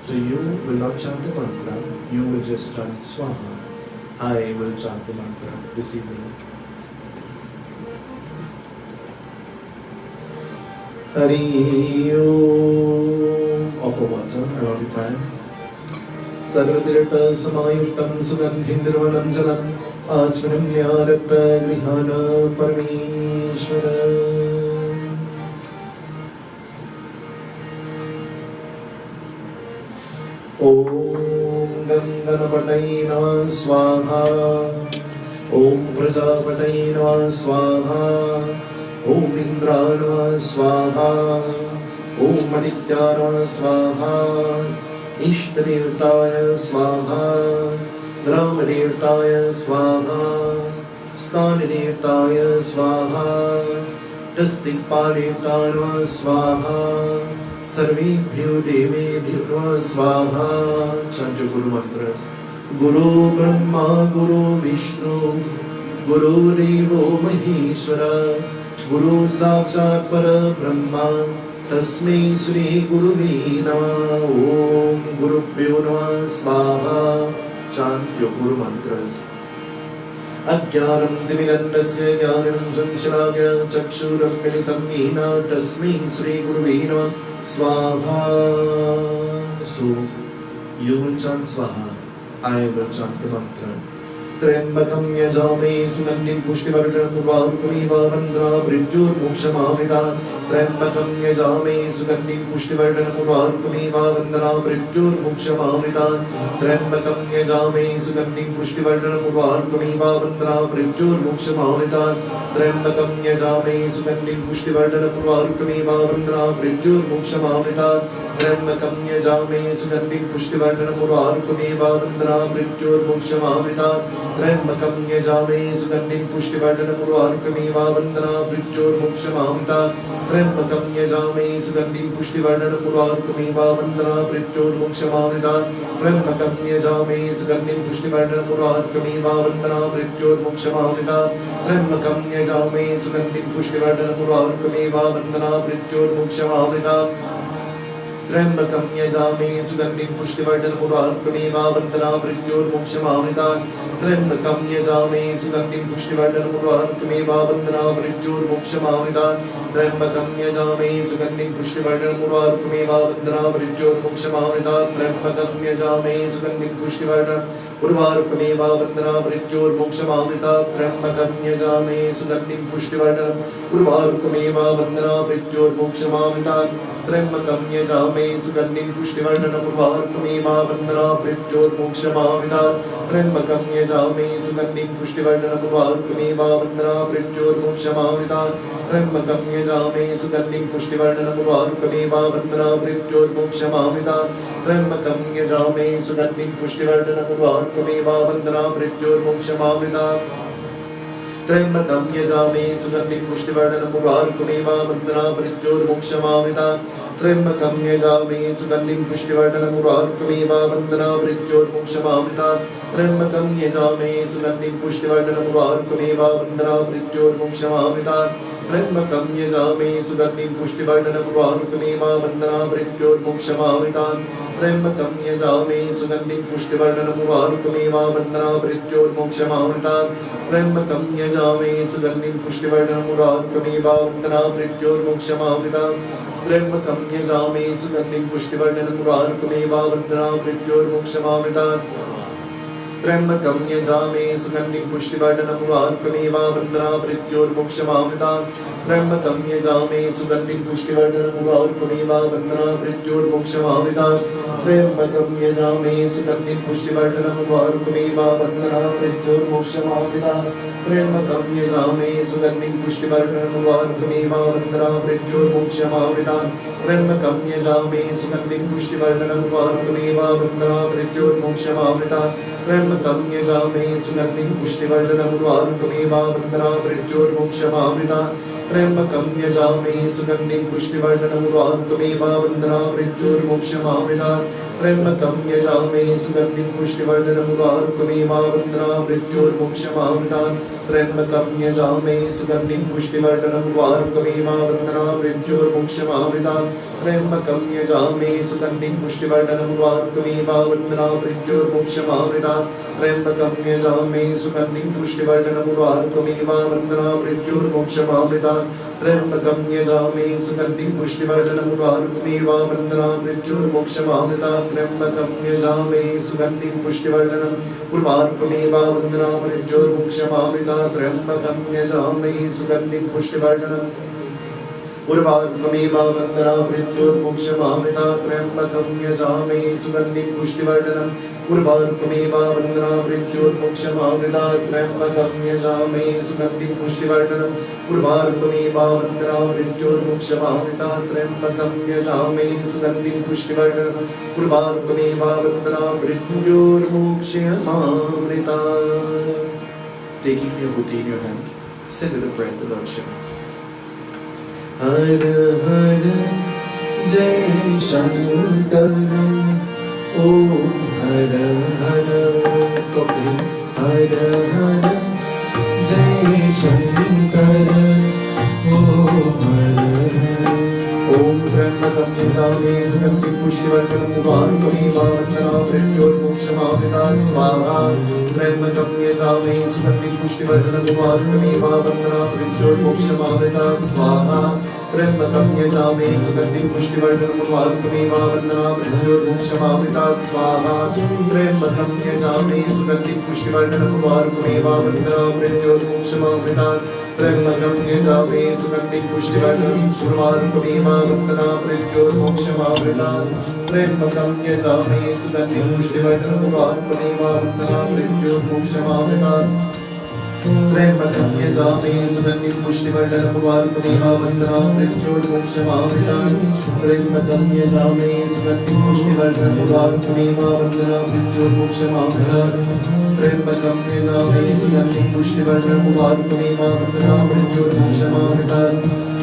So you will not chant the mantra, you will just chant Swaha. I will chant the mantra this evening. Hari Om. Offer water around the fire. Sarvatirta Samayuktam Sugandhindirvanam Jalam Achmanam Vyarata Grihana Parameshwara. Om Gandhanapatay Namah Swaha. Om Prajapatay Namah Swaha. Om Indra Namah Swaha. Om Aditya Namah Swaha. इष्टदेवताय स्वाहा ग्रामदेवताय स्वाहा स्थानदेवताय स्वाहा दशदिक्पालदेवताय स्वाहा सर्वेभ्यो देवेभ्यो स्वाहा। चंद्र गुरु मंत्र। गुरु ब्रह्मा गुरु विष्णु गुरुदेवो महेश्वर गुरु साक्षात् परब्रह्म तस्मै श्री गुरुवे नमः। ओम गुरुभ्यो नमः स्वाहा। चांद्र गुरु मंत्र। अज्ञानं तिमिरन्धस्य ज्ञानञ्जनं शलाकया चक्षुरुन्मिलितं येन तस्मै श्री गुरुवे नमः स्वाहा। So you will chant swaha, I will chant the mantra. त्र्यंबकं यजामहे सुगन्धिं पुष्टिवर्धनम् उर्वारुकमिव वन्द्ना मृत्युर्मोक्षमामृतात्। त्र्यंबकं यजामहे सुगन्धिं पुष्टिवर्धनम् उर्वारुकमिव वन्दना मृत्युर्मोक्षमामृतात्। त्र्यंबकं यजामहे सुगन्धिं पुष्टिवर्धनम् उर्वारुकमिव वन्दना मृत्युर्मोक्षमामृतात्। त्र्यंबकं यजामहे सुगन्धिं पुष्टिवर्धनम् उर्वारुकमिव वन्दना मृत्युर्मोक्षमामृतात्। त्र्यंबकं यजामहे सुगन्धिं पुष्टिवर्धनम् उर्वारुकमिव वन्दना मृत्युर्मोक्षमामृतात्। त्र्यंबकं यजामहे सुगन्धिं पुष्टिवर्धनम् उर्वारुकमिव वन्दना मृत्युर्मोक्षमामृतात्। त्र्यंबकं यजामहे सुगन्धिं पुष्टिवर्धनम् उर्वारुकमिव वन्दना मृत्युर्मोक्षमामृतात्। त्र्यंबकं यजामहे सुगन्धिं पुष्टिवर्धनम् उर्वारुकमिव वन्दना मृत्युर्मोक्षमामृतात्। त्र्यंबकं यजामहे सुगन्धिं पुष्टिवर्धनम् उर्वारुकमिव वन्दना मृत्युर्मोक्षमामृतात्। त्र्यंबकं यजामहे सुगन्धिं पुष्टिवर्धनम् उर्वारुकमिव वन्दना मृत्युर्मोक्षमामृतात्। त्र्यंबकं यजामहे सुगन्धिं पुष्टिवर्धनम् उर्वारुकमिव वन्दना मृत्युर्मोक्षमामृतात्। त्र्यंबकं यजामहे सुगन्धिं पुष्टिवर्धनम् उर्वारुकमिव वन्दना मृत्युर्मोक्षमामृतात्। त्र्यंबकं यजामहे सुगन्धिं पुष्टिवर्धनम् उर्वारुकमिव वन्दना मृत्युर्मोक्षमामृतात्। त्र्यंबकं यजामहे सुगन्धिं पुष्टिवर्धनम् उर्वारुकमिव वन्दना मृत्युर्मोक्षमामृतात्। त्र्यंबकं यजामहे सुगन्धिं पुष्टिवर्धनम् उर्वारुकमिव वन्दना मृत्युर्मोक्षमामृतात्। त्र्यंबकं यजामहे सुगन्धिं पुष्टिवर्धनम् उर्वारुकमिव वन्दना मृत्युर्मोक्षमामृतात्। त्र्यंबकं यजामहे सुगन्धिं पुष्टिवर्धनम् उर्वारुकमिव वन्दना मृत्युर्मोक्षमामृतात्। त्र्यंबकं यजामहे सुगन्धिं पुष्टिवर्धनम् उर्वारुकमिव वन्दना मृत्युर्मोक्षमामृतात्। त्र्यंबकं यजामहे सुगन्धिं पुष्टिवर्धनम् उर्वारुकमिव वन्दना मृत्युर्मोक्षमामृतात्। त्र्यंबकं यजामहे सुगन्धिं पुष्टिवर्धनम् उर्वारुकमिव वन्दना मृत्युर्मोक्षमामृतात्। त्र्यंबकं यजामहे सुगन्धिं पुष्टिवर्धनम् उर्वारुकमिव वन्दना मृत्युर्मोक्षमामृतात्। त्र्यंबकं यजामहे सुगन्धिं पुष्टिवर्धनम् उर्वारुकमिव वन्दना मृत्युर्मोक्षमामृतात्। त्र्यंबकं यजामहे सुगन्धिं पुष्टिवर्धनम् उर्वारुकमिव वन्दना मृत्युर्मोक्षमामृतात्। त्र्यंबकं यजामहे सुगन्धिं पुष्टिवर्धनम् उर्वारुकमिव वन्दना मृत्युर्मोक्षमामृतात्। त्र्यंबकं यजामहे सुगन्धिं पुष्टिवर्धनम् उर्वारुकमिव वन्दना मृत्युर्मोक्षमामृतात्। त्र्यंबकं यजामहे सुगन्धिं पुष्टिवर्धनम् उर्वारुकमिव वन्दना मृत्युर्मोक्षमामृतात्। त्र्यंबकं यजामहे सुगन्धिं पुष्टिवर्धनम् उर्वारुकमिव वन्दना मृत्युर्मोक्षमामृतात्। त्र्यंबकं यजामहे सुगन्धिं पुष्टिवर्धनम् उर्वारुकमिव वन्दना मृत्युर्मोक्षमामृतात्। त्र्यंबकं यजामहे सुगन्धिं पुष्टिवर्धनम् उर्वारुकमिव वन्दना मृत्युर्मोक्षमामृतात्। त्र्यंबकं यजामहे सुगन्धिं पुष्टिवर्धनम् उर्वारुकमिव वन्दना मृत्युर्मोक्षमामृतात्। त्र्यंबकं यजामहे सुगन्धिं पुष्टिवर्धनम् उर्वारुकमिव वन्दना मृत्युर्मोक्षमामृतात्। त्र्यंबकं यजामहे सुगन्धिं पुष्टिवर्धनम् उर्वारुकमिव वन्दना मृत्युर्मोक्षमामृतात्। त्र्यंबकं यजामहे सुगन्धिं पुष्टिवर्धनम् उर्वारुकमिव वन्दना मृत्युर्मोक्षमामृतात्। त्र्यंबकं यजामहे सुगन्धिं पुष्टिवर्धनम् उर्वारुकमिव वन्दना मृत्युर्मोक्षमामृतात्। त्र्यंबकं यजामहे सुगन्धिं पुष्टिवर्धनम् उर्वारुकमिव वन्दना मृत्युर्मोक्षमामृतात्। त्र्यंबकं यजामहे सुगन्धिं पुष्टिवर्धनम् उर्वारुकमिव वन्दना मृत्युर्मोक्षमामृतात्। त्र्यंबकं यजामहे सुगन्धिं पुष्टिवर्धनम् उर्वारुकमिव वन्दना मृत्युर्मोक्षमामृतात्। त्र्यंबकं यजामहे सुगन्धिं पुष्टिवर्धनम् उर्वारुकमिव वन्दना मृत्युर्मोक्षमामृतात्। त्र्यंबकं यजामहे सुगन्धिं पुष्टिवर्धनम् उर्वारुकमिव वन्दना मृत्युर्मोक्षमामृतात्। त्र्यंबकं यजामहे सुगन्धिं पुष्टिवर्धनम् उर्वारुकमिव वन्दना मृत्युर्मोक्षमामृतात्। त्र्यंबकं यजामहे सुगन्धिं पुष्टिवर्धनम् उर्वारुकमेवावन्दना मृत्योर्मुक्षमामृतात् त्र्यम्बकं यजामहे सुगन्धिं पुष्टिवर्धनम् उर्वारुकमेवावन्दना मृत्योर्मुक्षमामृतात्. Taking your booty in your hand, say with a breath the Lord Shiva. Hara Hara Jai Shankara Om Hara Hara Hara Hara Jai Shankara Om Hara Hara Om Trambakam Yajamhe Sugantim Pushtivartanam Uvarukamivavandana Mrityormukshamaamritat Swaha. Trambakam Yajamhe Sugantim Pushtivartanam Uvarukamivavandana Mrityormukshamaamritat Swaha. Trambakam Yajamhe Sugantim Pushtivartanam Uvarukamivavandana Mrityormukshamaamritat Swaha. Trambakam Yajamhe Sugantim Pushtivartanam Uvarukamivavandana Mrityormukshamaamritat त्र्यम्बकं यजामहे सुगन्धिं पुष्टिवर्धनम् उर्वारुकमेवावन्दना मृत्योर्मोक्षमामृतात् त्र्यम्बकं यजामहे सुगन्धिं पुष्टिवर्धनम् उर्वारुकमेवावन्दना मृत्योर्मोक्षमामृतात् त्र्यम्बकं यजामहे सुगन्धिं पुष्टिवर्धनम् उर्वारुकमेवावन्दना मृत्योर्मोक्षमामृतात् त्र्यम्बकं यजामहे सुगन्धिं पुष्टिवर्धनम् उर्वारुकमेवावन्दना मृत्योर्मोक्षमामृतात् त्र्यम्बकं यजामहे सुगन्धिं पुष्टिवर्धनम् उर्वारुकमेवावन्दना मृत्योर्मोक्षमामृतात्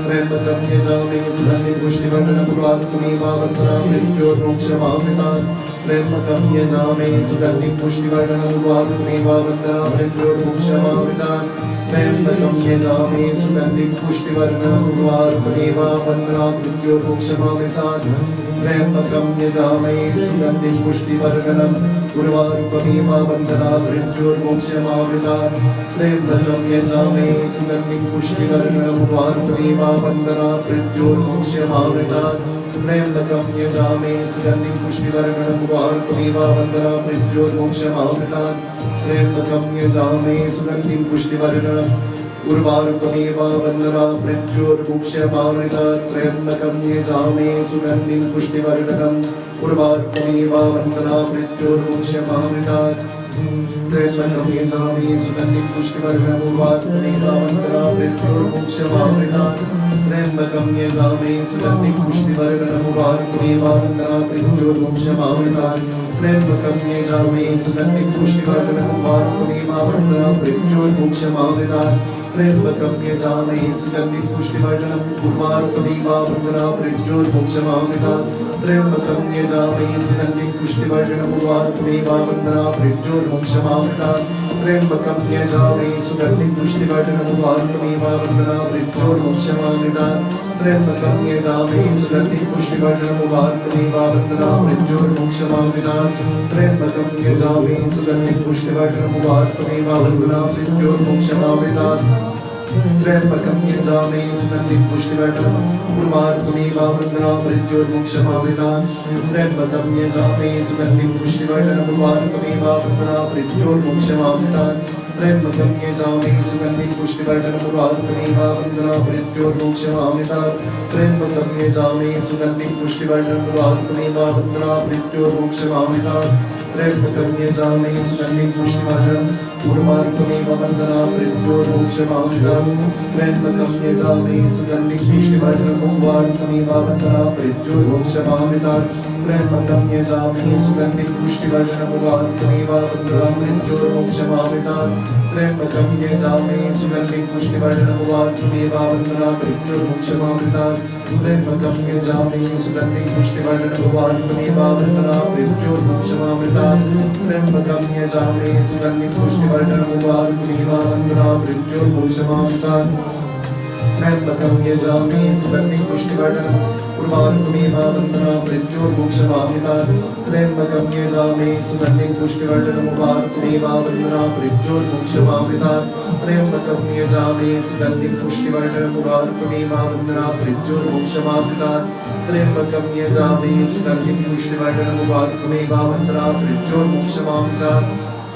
त्र्यम्बकं यजामहे सुगन्धिं पुष्टिवर्धनम् उर्वारुकमेवावन्दना मृत्योर्मोक्षमामृतात् त्र्यम्बकं यजामहे सुगन्धिं पुष्टिवर्धनम् उर्वारुकमेवावन्दना मृत्योर्मोक्षमामृतात् त्र्यम्बकं यजामहे सुगन्धिं पुष्टिवर्धनम् उर्वारुकमेवावन्दना मृत्योर्मोक्षमामृतात् त्र्यम्बकं यजामहे सुगन्धिं पुष्टिवर्धनम् उर्वारुकमेवावन्दना मृत्योर्मोक्षमामृतात् त्र्यम्बकं यजामहे सुगन्धिं पुष्टिवर्धनम् उर्वारुकमेवावन्दना मृत्योर्मोक्षमामृतात् त्र्यम्बकं यजामहे सुगन्धिं पुष्टिवर्धनम् उर्वारुकमेवावन्दना मृत्योर्मोक्षमामृतात् त्र्यम्बकं यजामहे सुगन्धिं पुष्टिवर्धनम् उर्वारुकमेवावन्दना मृत्योर्मोक्षमामृतात् त्र्यम्बकं यजामहे सुगन्धिं पुष्टिवर्धनम् उर्वारुकमेवावन्दना मृत्योर्मोक्षमामृतात् त्र्यम्बकं यजामहे सुगन्धिं पुष्टिवर्धनम् उर्वारुकमेवावन्दना मृत्योर्मोक्षमामृतात् त्र्यम्बकं यजामहे सुगन्धिं पुष्टिवर्धनम् उर्वारुकमेवावन्दना मृत्योर्मोक्षमामृतात् त्र्यम्बकं यजामहे सुगन्धिं पुष्टिवर्धनम् उर्वारुकमेवावन्दना मृत्योर्मोक्षमामृतात् त्र्यम्बकं यजामहे सुगन्धिं पुष्टिवर्धनम् उर्वारुकमेवावन्दना मृत्योर्मोक्षमामृतात् त्र्यम्बकं यजामहे सुगन्धिं पुष्टिवर्धनम् उर्वारुकमेवावन्दना मृत्योर्मोक्षमामृतात् त्र्यम्बकं यजामहे सुगन्धिं पुष्टिवर्धनम् उर्वारुकमेवावन्दना मृत्योर्मोक्षमामृतात् त्र्यम्बकं यजामहे सुगन्धिं पुष्टिवर्धनम् उर्वारुकमेवावन्दना मृत्योर्मोक्षमामृतात् त्र्यम्बकं यजामहे सुगन्धिं पुष्टिवर्धनम् उर्वारुकमेवावन्दना मृत्योर्मोक्षमामृतात् त्र्यम्बकं यजामहे सुगन्धिं पुष्टिवर्धनम् उर्वारुकमेवावन्दना मृत्योर्मोक्षमामृतात् त्र्यम्बकं यजामहे सुगन्धिं पुष्टिवर्धनम् उर्वारुकमेवावन्दना मृत्योर्मोक्षमामृतात् त्र्यम्बकं यजामहे सुगन्धिं पुष्टिवर्धनम् उर्वारुकमेवावन्दना मृत्योर्मोक्षमामृतात् त्र्यम्बकं यजामहे सुगन्धिं पुष्टिवर्धनम् उर्वारुकमेवावन्दना मृत्योर्मोक्षमामृतात् त्र्यम्बकं यजामहे सुगन्धिं पुष्टिवर्धनम् उर्वारुकमेवावन्दना मृत्योर्मोक्षमामृतात् त्र्यम्बकं यजामहे सुगन्धिं पुष्टिवर्धनम् उर्वारुकमेवावन्दना मृत्योर्मोक्षमामृतात् त्र्यम्बकं यजामहे सुगन्धिं पुष्टिवर्धनम् उर्वारुकमेवावन्दना मृत्योर्मोक्षमामृतात् त्र्यम्बकं यजामहे सुगन्धिं पुष्टिवर्धनम् उर्वारुकमेवावन्दना मृत्योर्मोक्षमामृतात् त्र्यम्बकं यजामहे सुगन्धिं पुष्टिवर्धनम् उर्वारुकमेवावन्दना मृत्योर्मोक्षमामृतात् त्र्यम्बकं यजामहे सुगन्धिं पुष्टिवर्धनम् उर्वारुकमेवावन्दना मृत्योर्मोक्षमामृतात् त्र्यम्बकं यजामहे सुगन्धिं पुष्टिवर्धनम् उर्वारुकमेवावन्दना मृत्योर्मोक्षमामृतात् त्र्यम्बकं यजामहे सुगन्धिं पुष्टिवर्धनम् उर्वारुकमेवावन्दना मृत्योर्मोक्षमामृतात् त्र्यम्बकं यजामहे सुगन्धिं पुष्टिवर्धनम् उर्वारुकमेवावन्दना मृत्योर्मोक्षमामृतात् त्र्यम्बकं यजामहे सुगन्धिं पुष्टिवर्धनम् उर्वारुकमेवावन्दना मृत्योर्मोक्षमामृतात्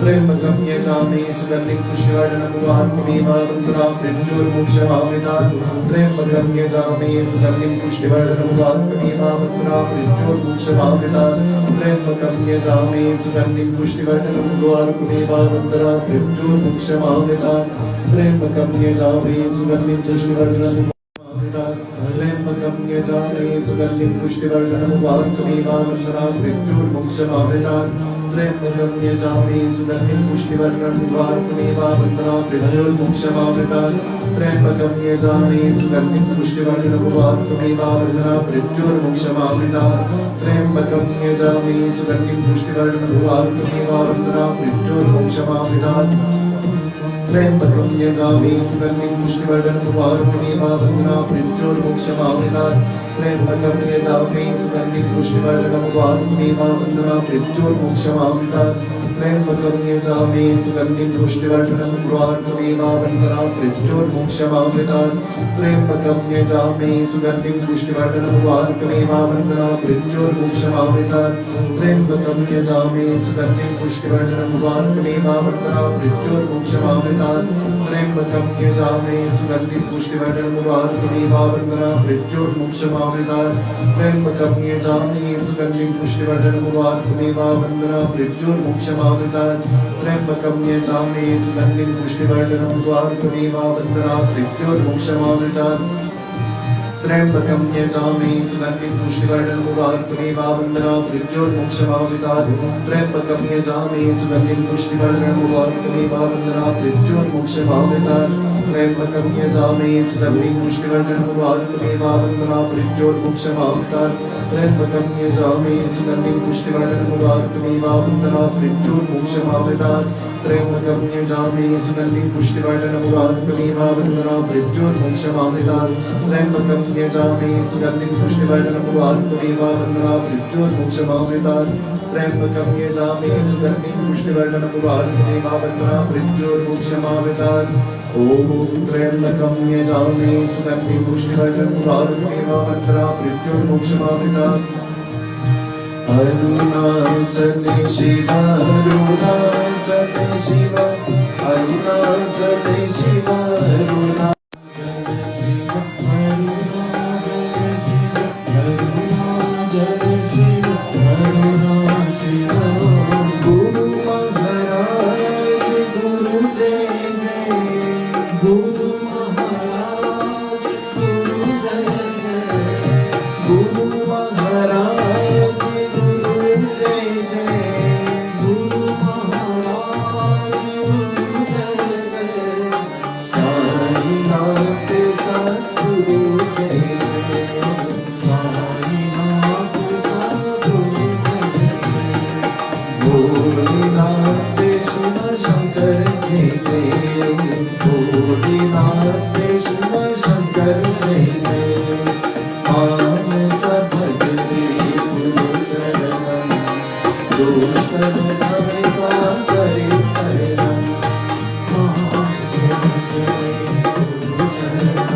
त्र्यंबकं यजामहे सुगन्धिं पुष्टिवर्धनम् उर्वारुकमिव बन्धनां मृत्योर्मोक्षमामृतात् त्र्यंबकं यजामहे सुगन्धिं पुष्टिवर्धनम् उर्वारुकमिव बन्धनां मृत्योर्मोक्षमामृतात् त्र्यंबकं यजामहे सुगन्धिं पुष्टिवर्धनम् उर्वारुकमिव बन्धनां मृत्योर्मोक्षमामृतात् त्र्यंबकं यजामहे सुगन्धिं पुष्टिवर्धनम् त्र्यंबकं यजामहे सुगन्धिं पुष्टिवर्धनम् उर्वारुकमिव बन्धनां मृत्योर्मोक्षमामृतात् त्र्यंबकं यजामहे सुगन्धिं पुष्टिवर्धनम् उर्वारुकमिव बन्धनां मृत्योर्मोक्षमामृतात् त्र्यंबकं यजामहे सुगन्धिं पुष्टिवर्धनम् उर्वारुकमिव बन्धनां मृत्योर्मोक्षमामृतात् त्र्यंबकं यजामहे सुगन्धिं पुष्टिवर्धनम् उर्वारुकमिव बन्धनां मृत्योर्मोक्षमामृतात् त्र्यंबकं यजामहे सुगन्धिं पुष्टिवर्धनम् उर्वारुकमिव बन्धनां मृत्योर्मोक्षमामृतात् त्र्यंबकं यजामहे सुगन्धिं पुष्टिवर्धनम् उर्वारुकमिव बन्धनां मृत्योर्मोक्षमामृतात् त्र्यंबकं यजामहे सुगन्धिं पुष्टिवर्धनम् उर्वारुकमिव बन्धनां मृत्योर्मोक्षमामृतात् त्र्यंबकं यजामहे सुगन्धिं पुष्टिवर्धनम् उर्वारुकमिव बन्धनां मृत्योर्मोक्षमामृतात् त्र्यंबकं यजामहे सुगन्धिं पुष्टिवर्धनम् उर्वारुकमिव बन्धनां मृत्योर्मोक्षमामृतात् त्र्यंबकं यजामहे सुगन्धिं पुष्टिवर्धनम् उर्वारुकमिव बन्धनां मृत्योर्मोक्षमामृतात् त्र्यंबकं यजामहे सुगन्धिं पुष्टिवर्धनम् उर्वारुकमिव बन्धनां मृत्योर्मोक्षमामृतात् त्र्यंबकं यजामहे सुगन्धिं पुष्टिवर्धनम् उर्वारुकमिव बन्धनां मृत्योर्मोक्षमामृतात् त्र्यंबकं यजामहे सुगन्धिं पुष्टिवर्धनम् उर्वारुकमिव बन्धनां मृत्योर्मोक्षमामृतात् त्र्यंबकं यजामहे सुगन्धिं पुष्टिवर्धनम् उर्वारुकमिव बन्धनां मृत्योर्मोक्षमामृतात् त्र्यंबकं यजामहे सुगन्धिं पुष्टिवर्धनम् उर्वारुकमिव बन्धनां मृत्योर्मोक्षमामृतात् त्र्यंबकं यजामहे सुगन्धिं पुष्टिवर्धनम् उर्वारुकमिव बन्धनां मृत्योर्मोक्षमामृतात् त्र्यंबकं यजामहे सुगन्धिं पुष्टिवर्धनम् उर्वारुकमिव बन्धनां मृत्योर्मोक्षमामृतात् त्र्यंबकं यजामहे सुगन्धिं पुष्टिवर्धनम् उर्वारुकमिव बन्धनां मृत्योर्मोक्षमामृतात् त्र्यंबकं यजामहे सुगन्धिं पुष्टिवर्धनम् उर्वारुकमिव बन्धनां मृत्योर्मोक्षमामृतात् ओम त्र्यंबकं यजामहे सुगन्धिं पुष्टिवर्धनम् उर्वारुकमिव बन्धनां मृत्योर्मोक्षमामृतात् अरुणाचले शिव अरुणाचले शिव अरुणाचले शिव गुरु महाराज गुरु जय जय गुरु महाराज गुरु जय जय गुरु महाराज गुरु जय जय गुरु महाराज गुरु जय जय साईनाथ सद्गुरु जय जय साईनाथ सद्गुरु जय जय भोलेनाथ शिव शंकर जय जय भोलेनाथ शिव शंकर जय जय मानस भजते गुरु चरणं दुष्कर भवे सागरे तरणं मानस भजते गुरु चरणं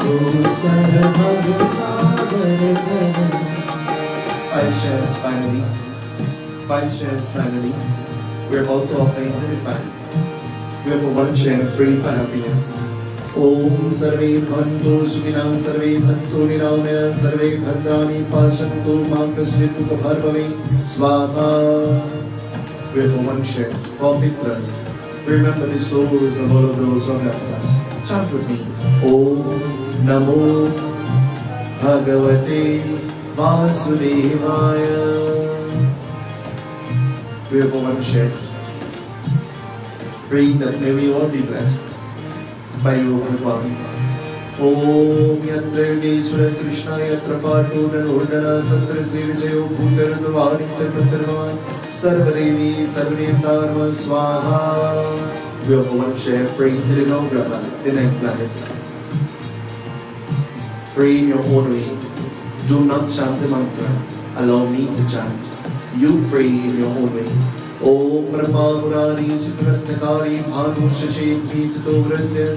दुष्कर भवे सागरे तरणं. Five shares finally. We're about to offer in the refine. We have for one share praying for happiness. Om Sarve Bhantu Sukhinam Sarve Santu Niramaya Sarve Bhadrani Pashantu Makasvitu Bharvave Swaha. We have for one share. Profit remember the souls of all of those who have left us. Chant with me. Om Namo Bhagavate Vasudevaya. We have one share. Praying that may we all be blessed by your Bhagwan. Om Yatra Yogeshwara Krishna Yatra Patuna Nordana Tatra Sri Vijayo Bhutarandavani Tarpatarvan Sarvadevi Sarvadevtarma Swaha. We have one share. Praying to the Nograma, the 9 planets. Pray in your own way. Do not chant the mantra. Allow me to chant. You pray in your own way. Om Brahma Murari Sukratnakari Bhanu Shashi Kristo Grasya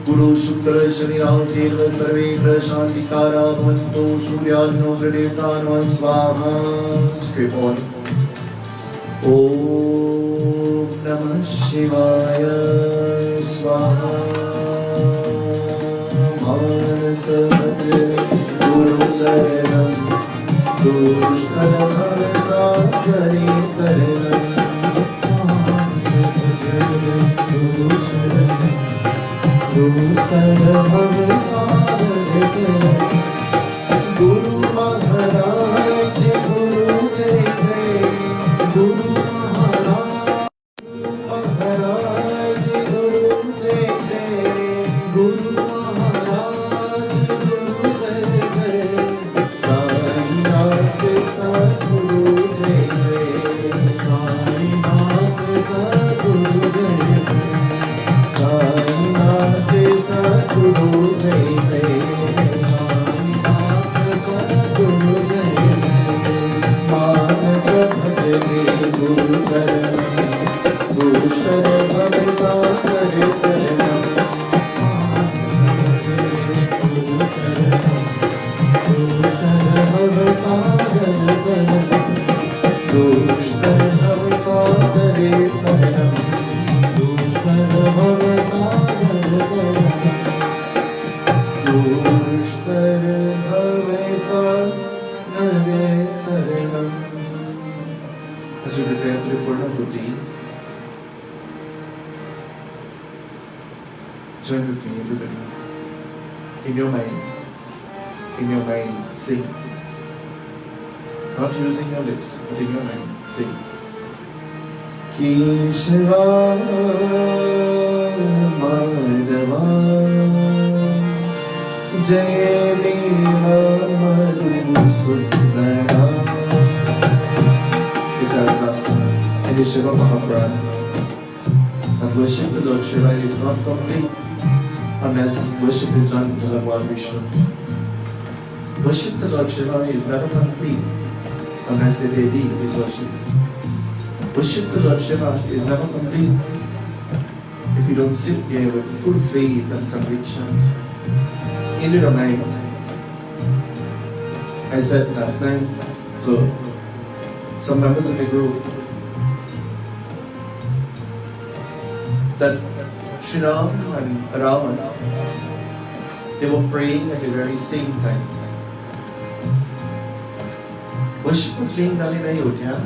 Guru Shukra Shani Ravirva Sarve Grashantikara Bhavanto Suryagno Gradevtarma Swaha. Scrape on. Om Namah Shivaya Swaha. Manasa Bhajre Guru Saranam Dushkarabhasa Kare Karanam. Manasa Bhajre Guru Saranam Dushkarabhasa Kare Karanam. Guru Maharaj Guru Jai Jai. Guru Maharaj Maharaj Guru Jai Jai. Guru Maharaj Guru Jai Jai. Sainath Sadguru Jai Jai. Sainath Sadguru Jai Jai. Sainath Sadguru Jai Jai. मानस भजरे गुरु चरणम दुष्कर भव सागर चरणम. गुरु चरणम दुष्कर भव सागर चरणम. दुष्कर भव सागर चरणम. दुष्कर भव सागर चरणम. दुष्कर भव सागर चरणम. As we prepare for the Purnahuti, join with me, everybody. In your mind, sing. Not using your lips, but in your mind, sing. Keshava Madhava Jayadeva Madhusudhara. It tells us in the Shiva Mahaprana that worship the Lord Shiva is not complete unless worship is done to the Lord Vishnu. Worship the Lord Shiva is never complete unless the Devi is worshipped. Worship the Lord Shiva is never complete if you don't sit there with full faith and conviction. In your mind, I said last night to some members of the group that Sri Ram and Ravan, they were praying at the very same time. Worship was being done in Ayodhya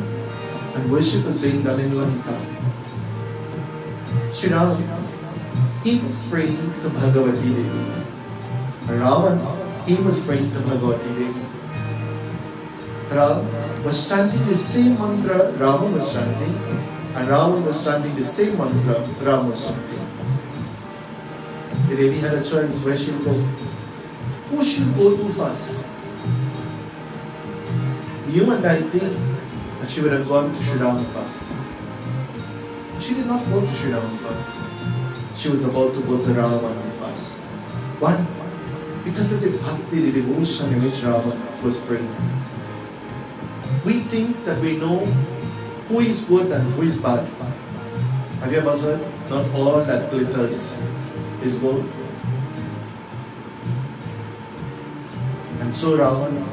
and worship was being done in Lanka. Sri Ram, he was praying to Bhagavati Devi. Ravan, he was praying to Bhagavati Devi. Ram was chanting the same mantra Rama was chanting, and Ravan was chanting the same mantra Ram was chanting. The Devi had a choice where she would go. Who should go to first? You and I think that she would have gone to Sri Ram first. She did not go to Sri Ram first. She was about to go to Ravan first. Why? Because of the bhakti, the devotion in which Ravan was praying. We think that we know who is good and who is bad. Have you ever heard? Not all that glitters is gold. And so Ravan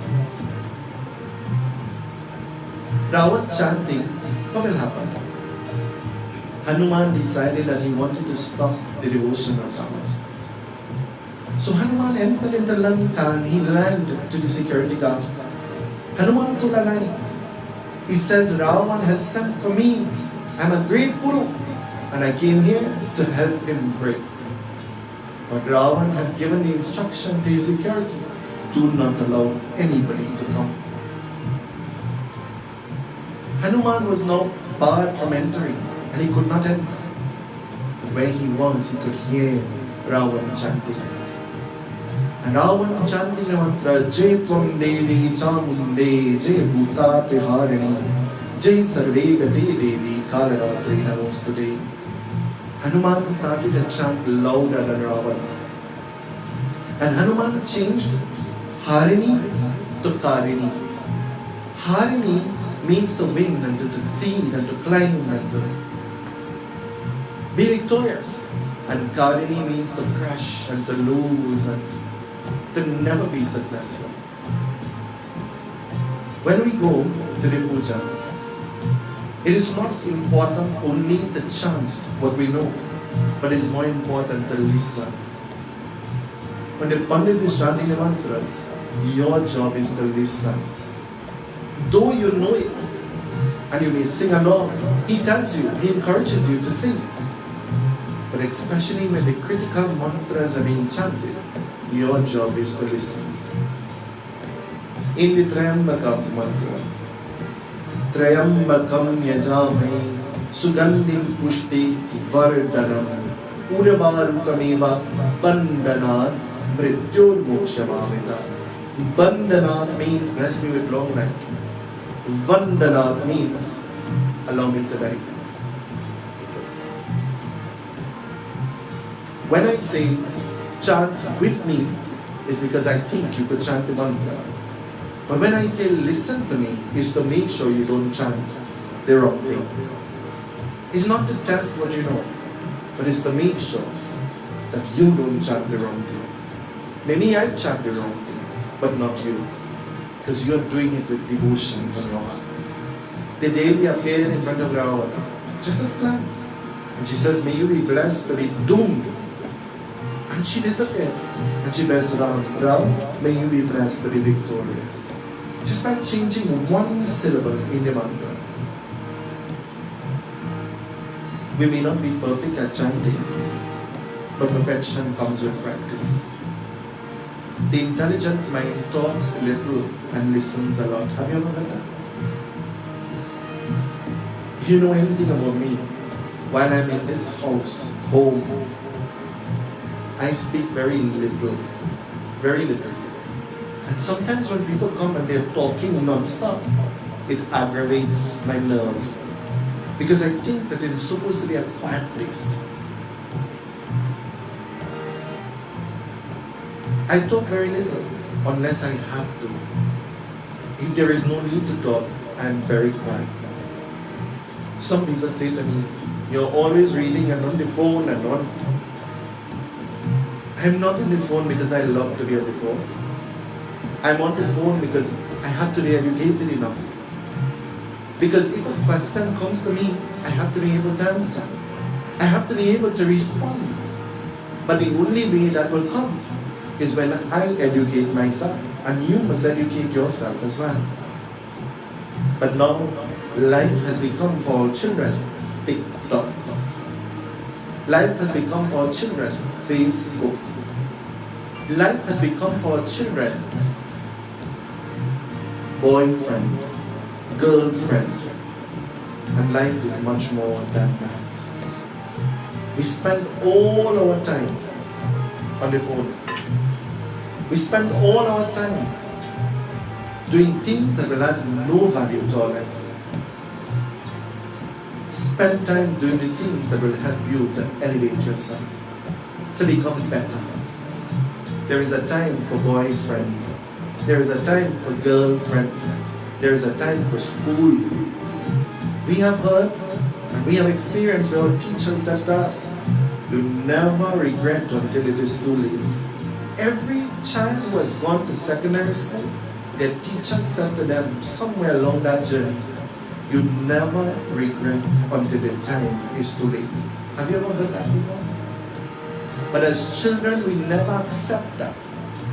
chanting, what will happen? Hanuman decided that he wanted to stop the devotion of Ravan. So Hanuman entered into Lanka and he landed to the security guard. Hanuman told a lie. He says, Ravan has sent for me. I'm a great guru and I came here to help him pray. But Ravan had given the instruction to his security, do not allow anybody to come. Hanuman was now barred from entering and he could not enter. But where he was, he could hear Ravan chanting. And Ravan chanting the mantra, Jai Tvam Devi Chamunde, Jai Bhuta Tiharini, Jai Sarve Gati Devi, Kalaratri Namostude. Hanuman started to chant louder than Ravan. And Hanuman changed Harini to Karini. Harini means to win and to succeed and to climb and to be victorious. And Karini means to crush and to lose and to never be successful. When we go to the puja, It is not important only to chant what we know, but it's more important to listen. When the Pandit is chanting the mantras, your job is to listen. Though you know it, and you may sing along, he tells you, he encourages you to sing. But especially when the critical mantras are being chanted, your job is to listen. In the Trayambakam mantra, Trayambakam yajamhe sugandhim pushti vardhanam urvarukameva bandhanat mrityor mokshamamita. Bandhanat means, bless me with long life. Vandhanat means, allow me to die. When I say chant with me, is because I think you could chant the mantra. But when I say listen to me, is to make sure you don't chant the wrong thing. It's not to test what you know, but it's to make sure that you don't chant the wrong thing. Maybe I chant the wrong thing, but not you, because you're doing it with devotion from your heart. The day we appear in front of Ravana, just as glad. And she says, may you be blessed to be doomed. And she disappeared. And she blessed Ram. Ram, may you be blessed to be victorious. Just by changing one syllable in the mantra. We may not be perfect at chanting, but perfection comes with practice. The intelligent mind talks a little and listens a lot. Have you ever heard that? If you know anything about me, while I'm in this house, home, I speak very little. Very little. And sometimes when people come and they're talking non-stop, it aggravates my nerve. Because I think that it is supposed to be a quiet place. I talk very little, unless I have to. If there is no need to talk, I'm very quiet. Some people say to me, you're always reading and on the phone and on. I'm not on the phone because I love to be on the phone. I'm on the phone because I have to be educated enough. Because if a question comes to me, I have to be able to answer. I have to be able to respond. But the only way that will come is when I educate myself. And you must educate yourself as well. But now, life has become for our children TikTok. Life has become for our children Facebook. Life has become for our children boyfriend, girlfriend. And life is much more than that. We spend all our time on the phone. We spend all our time doing things that will add no value to our life. Spend time doing the things that will help you to elevate yourself, to become better. There is a time for boyfriend. There is a time for girlfriend. There is a time for school. We have heard and we have experienced where our teachers said to us, you never regret until it is too late. Every child who has gone to secondary school, their teacher said to them somewhere along that journey, you never regret until the time is too late. Have you ever heard that before? But as children, we never accept that.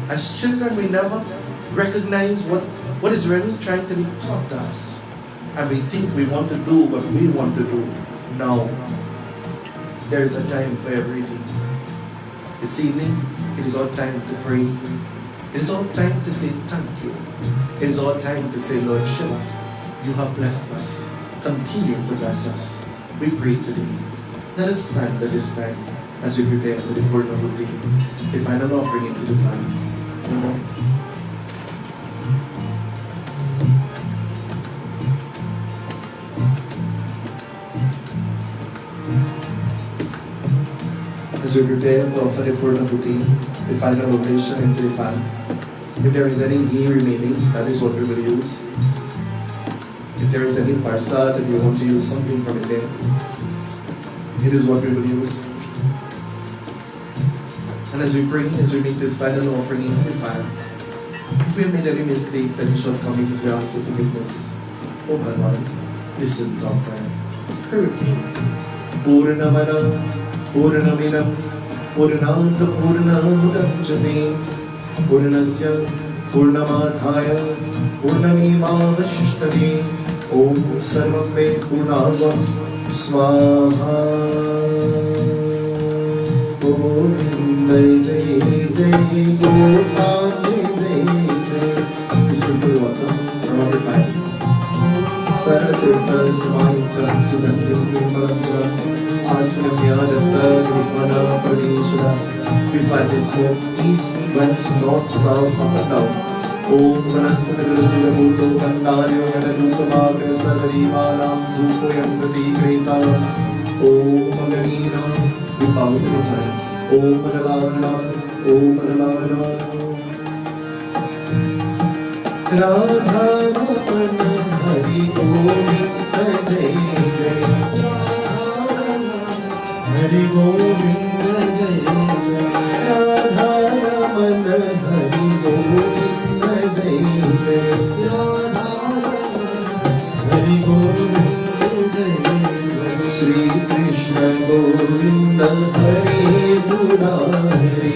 As children, we never recognize what is really trying to be taught to us. And we think we want to do what we want to do now. There is a time for everything. This evening, it is our time to pray. It is our time to say thank you. It is our time to say, Lord Shiva, you have blessed us. Continue to bless us. We pray today. Let us stand at this time as we prepare for the Purnahuti, the final offering into the fire. As we prepare to offer the Purnahuti, the final oblation into the fire, if there is any ghee remaining, that is what we will use. If there is any parsad and you want to use something from it there, it is what we will use. And as we pray, as we make this final offering into the fire, if we have made any mistakes, any shortcomings, we ask for forgiveness. Oh my Lord, Listen, daughter. Pray with me. Purnamada, Purnamidam, Purnanta Purnamudachyate, Purnasya Purnamadhaya, Purnamevavashishyate. Om Sarvam Ve Purnarvam Swaha. Govinda Jai Jai Gopal Jai Jai. Please water from our fire. Saratirtha Samaita Sudatyam Malanjara Archanamyarata Vipana Pradeshara. We find this smoke east, west, north, south, up and down. Om Vanaspatagurasula Bhuto Kandaryo Yanadukamagya Sarvarivanam Dhupoyam Pratikretaram. Om Mangalina Vipavadurufaya. Om Manavarana. Om Manavarana. Radha Ramana Hari Govinda Jai Jai. Hari Govinda Jai Jai. Radha Ramana Hari Govinda Jai Jai. Hari Govinda Jai Jai. Shri Krishna Govinda Hari Murari.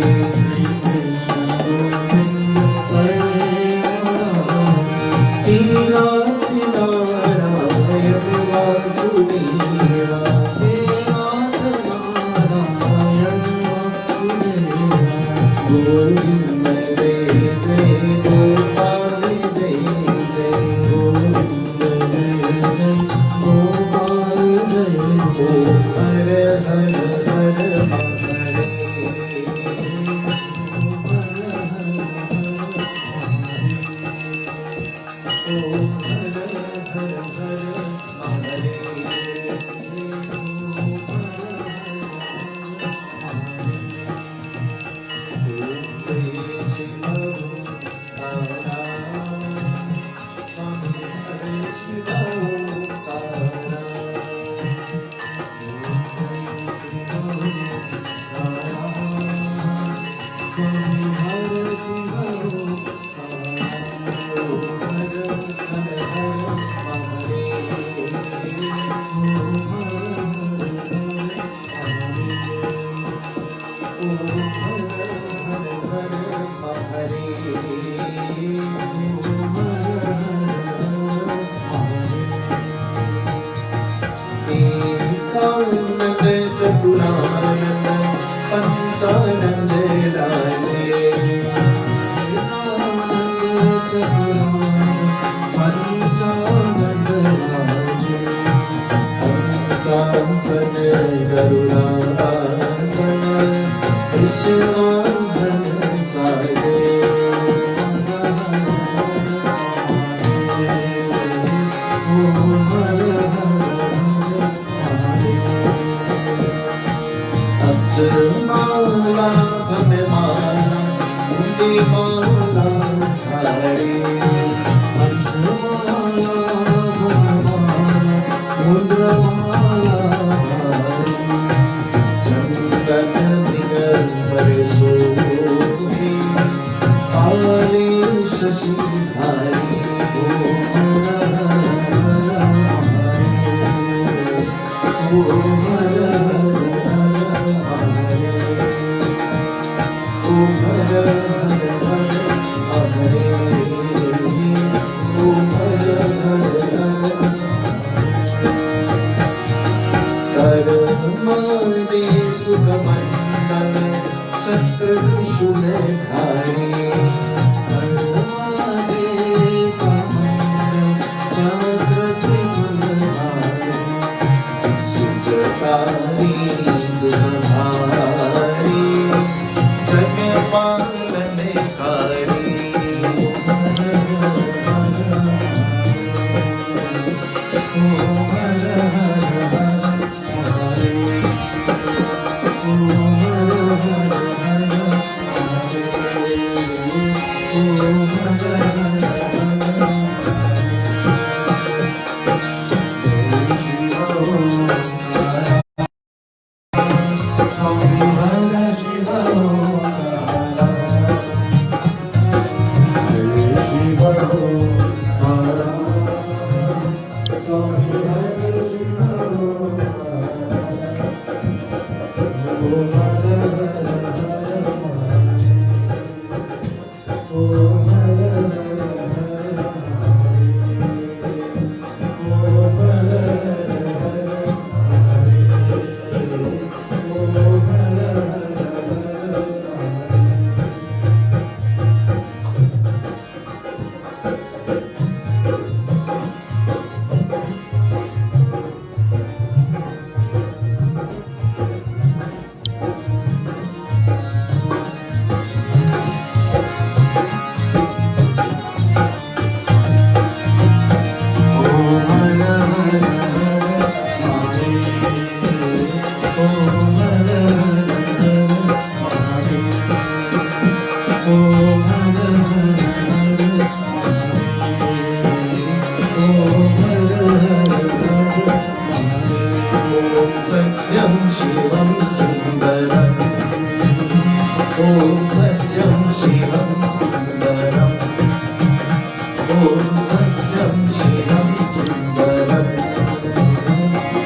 शिवं सुन्दरम्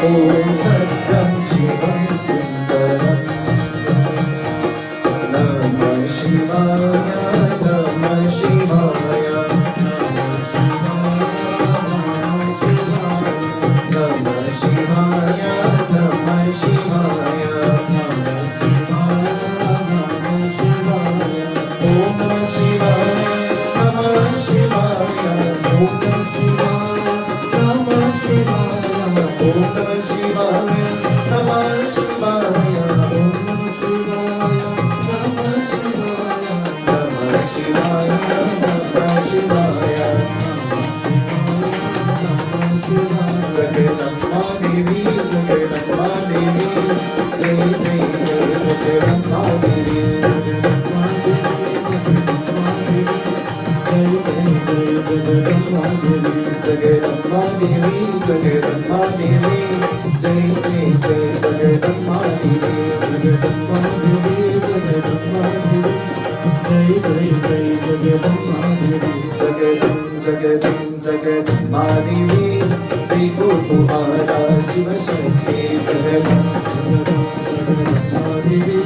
ॐ सत्यं शिवं सुन्दरम् नमः शिवाय नमः शिवाय नमः शिवाय नमः शिवाय ॐ नमः शिवाय नमः शिवाय ॐ नमः शिवाय नमः शिवाय ॐ नमः शिवाय नमः शिवाय ॐ नमः शिवाय नमः शिवाय नमः शिवाय जगदम्बा देवी जगदम्बा देवी जय जय जय जगदम्बा देवी जगदम्बा देवी जगदम्बा देवी जय जय जय जगदम्बा देवी जगदम्बा देवी जगदम्बा देवी जय जय जय जगदम्बा देवी जगदम जगदम जगदम्बा देवी देखो तुम्हारा शिव शक्ति जगदम जगदम्बा देवी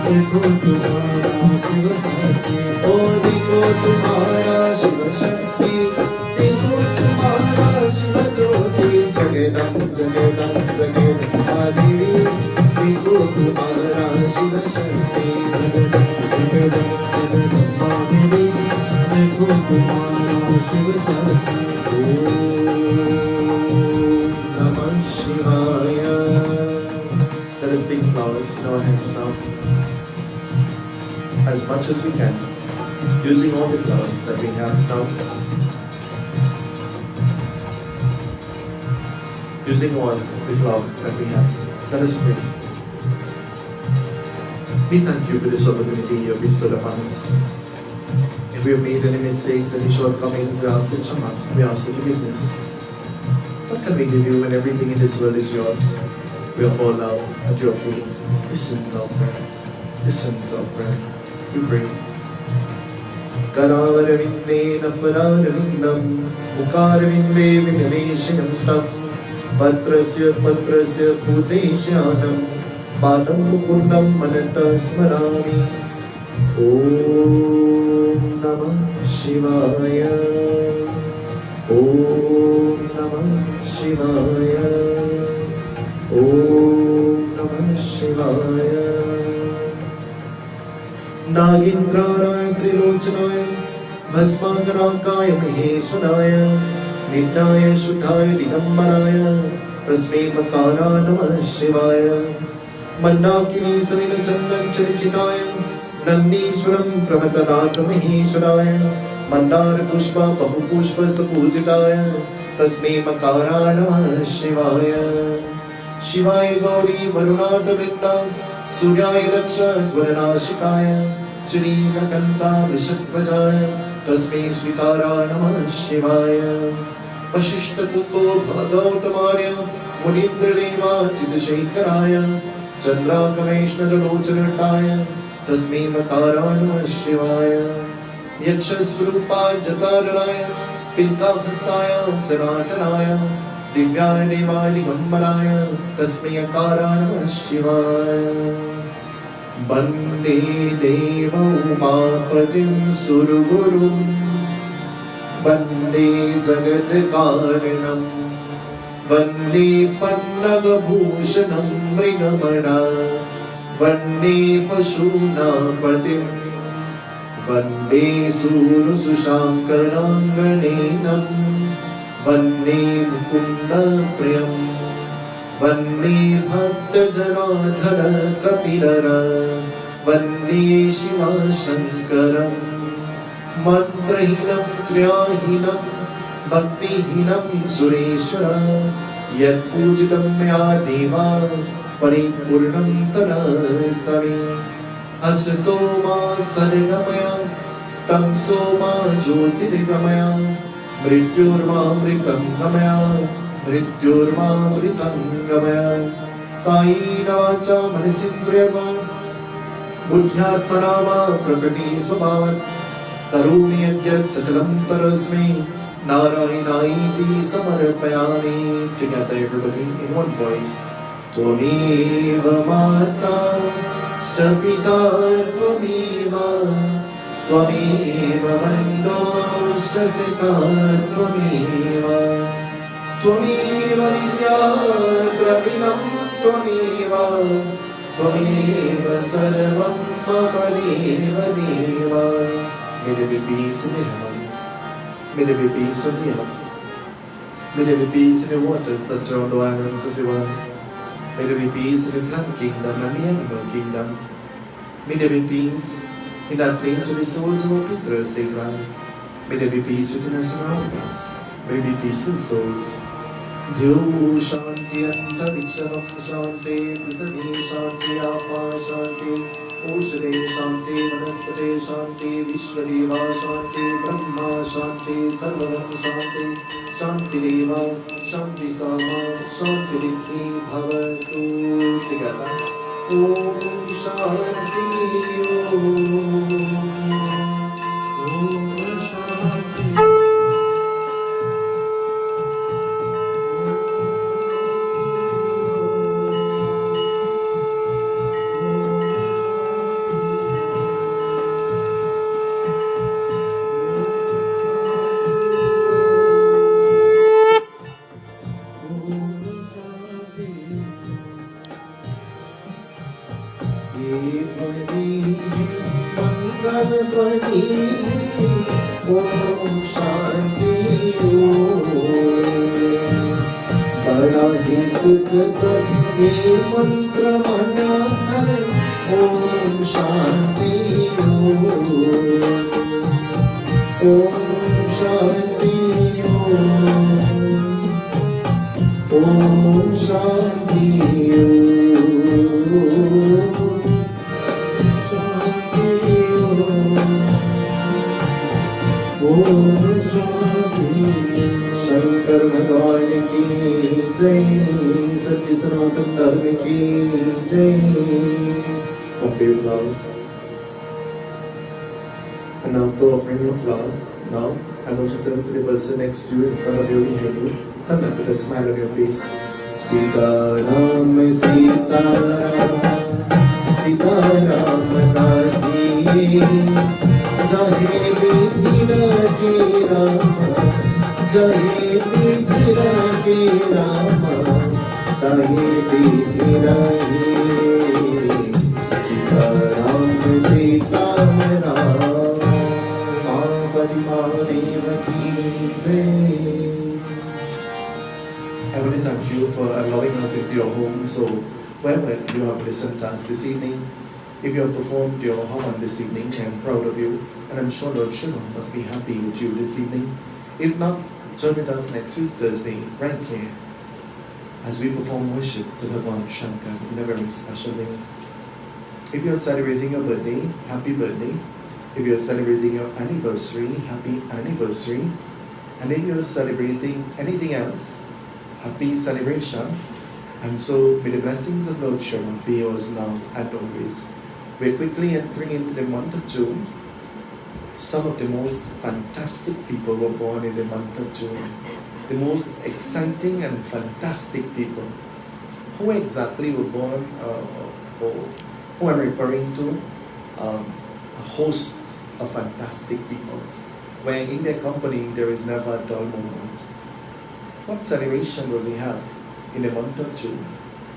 देखो तुम्हारा शिव शक्ति ओ देखो तुम्हारा शिव शक्ति देखो तुम्हारा शिव ज्योति जगदम जगदम जगदम्बा देवी देखो तुम्हारा शिव शक्ति जगदम जगदम जगदम्बा देवी देखो तुम्हारा Shiv Shakti Namah Shivaya. Let us take flowers in our hands now, as much as we can, using all the flowers that we have now. Using all the flower that we have. Let us pray. We thank you for this opportunity you have bestowed upon us. If we have made any mistakes, any shortcomings, we ask that Shama, we ask for forgiveness. What can we give you when everything in this world is yours? We are all now at your feet. Listen to our prayer. Listen to our prayer. We pray. Kararavinde naparavindam Ukaravinde vinaveshinam tam Patrasya putresyanam Padam mukundam manata smarami Om Namah Shivaya Om Namah Shivaya Om Namah Shivaya Nagindraraya Trilochanaya Bhasmakarākāya Maheswaraya Nitaya Shuddhaya Digambaraya Tasmai Makara Namah Shivaya Mandakini Sarila Chandan Charichitaya Nandishwaram Pramatanatam Maheswaraya Mandar Pushpa Bahu Pushpa Sapujitaya Tasmai Makara Namah Shivaya Shivaya Gauri Varunata Vrinda Suryaya Raksha Varanashikaya Shri Nakanta Vishakvajaya Tasmai Svikara Namah Shivaya Vashishta Puto Bhagavatamarya Munindra Deva Chidashekharaya Chandra Kameshna Locharataya Tasmai Makara Namah Shivaya Yakshasvarupa Jataraya Pinka Hastaya Sanatanaya Divyaya Devaya Digambaraya Tasmai Akara Namah Shivaya Bande Deva Umapatim Surugurum Bande Jagat Karanam Bande Pannagabhushanam Mrigamana Bande Pashuna Patim Vande Surusushankaranganenam Vande Mukunda Priyam Vande Bhakta Janadhara Kapilara Vande Shiva Shankaram Mantrahinam Kriyahinam Bhaktihinam Sureshwara Yat Pujitam Maya Deva Paripurnam Tarastami Asato ma sargamaya Tamso ma jyotirgamaya Mrityurma mritangamaya Mrityurma mritangamaya Kaina vacha manisindriyama Buddhyatmanama prakati svabhavat Karuni adyat sakalam parasmi Narayanaiti samarpayami. Together everybody in one voice. Tvameva Mata Stapita Tvameva Tvameva Mando Stasita Tvameva Tvameva Vidya Dravinam Tvameva Tvameva Sarvam Mamadeva Deva. May there be peace in the heavens. May there be peace on the earth. May there be peace in the waters that surround the islands of the world. May there be peace in the plant kingdom and the animal kingdom. May there be peace in that place where the souls of our pilgrims they dwell. May there be peace within us and around us. May there be peaceful souls. Dhyu Shanti Antarikshavam Shanti Prithvi Shanti Apa Shanti Oshade Shanti Vanaspate Shanti Vishwadeva Shanti Brahma Shanti Sarvam Shanti Shanti Deva Shanti Sama Shanti Riddhi Bhavatu. Together Om Shanti Om Shanti. And after offering your flower, now I want you to turn to the person next to you in front of you in Hindu. Turn up with a smile on your face. Sita Ram, Sita Ram, Sita Ram Nati, Jahe Vidhira Ke Rama, Jahe Vidhira Ke Rama, Jahe Vidhira Ke Sita Ram, Sita Ram. I want to thank you for allowing us into your home. So, wherever you have listened to us this evening, if you have performed your Havan this evening, I am proud of you, and I'm sure Lord Shiva must be happy with you this evening. If not, join with us next week, Thursday, right here, as we perform worship to Bhagwan Shankar in a very special day. If you're celebrating your birthday, happy birthday. If you're celebrating your anniversary, happy anniversary. And if you're celebrating anything else, happy celebration. And so, may the blessings of Lord Shiva be yours now and always. We're quickly entering into the month of June. Some of the most fantastic people were born in the month of June. The most exciting and fantastic people. Who exactly were born, or who I'm referring to? A host of fantastic people, where in their company there is never a dull moment. What celebration will we have in the month of June?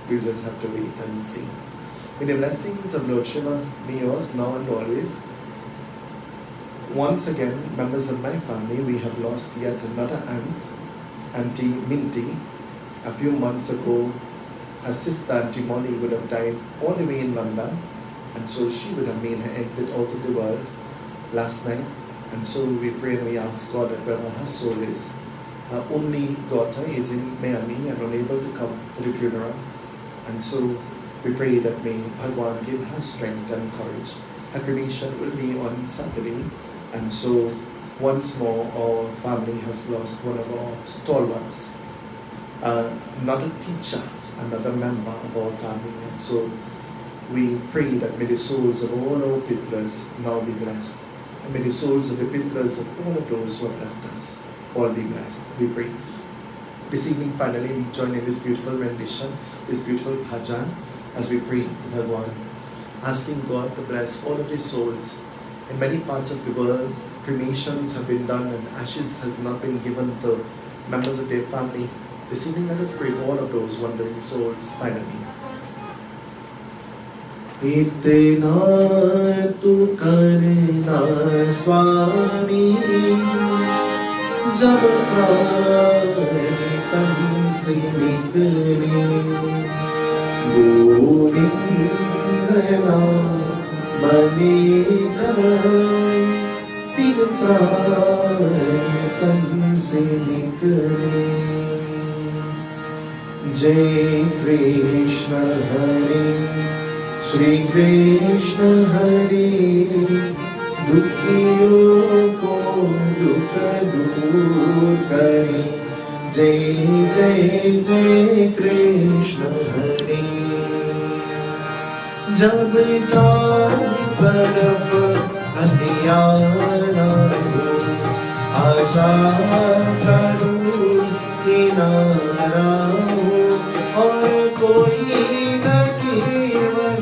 We just have to wait and see. May the blessings of Lord Shiva be yours now and always. Once again, members of my family, we have lost yet another aunt, Auntie Minty. A few months ago, her sister Auntie Molly would have died all the way in London, and so she would have made her exit out of the world last night. And so we pray and we ask God that wherever her soul is, her only daughter is in Miami and unable to come for the funeral. And so we pray that may Bhagwan give her strength and courage. Her cremation will be on Saturday, and so once more our family has lost one of our stalwarts, another teacher, another member of our family. And so we pray that may the souls of all our Pitras now be blessed, and may the souls of the Pitras of all of those who have left us all be blessed. We pray. This evening, finally, we join in this beautiful rendition, this beautiful bhajan, as we pray to Bhagwan, asking God to bless all of these souls. In many parts of the world, cremations have been done and ashes has not been given to members of their family. This evening, let us pray for all of those wandering souls, finally. इतना तू करना स्वामी जब प्राण से निकले गोविंद नाम बनेगा फिर प्राण से निकले जय कृष्ण हरे Shri Krishna Hare दुखियों को दुख दूर करे जय जय जय कृष्ण हरे जब चारों तरफ अंधियारा हो आशा करूं किनारा हो और कोई न केवल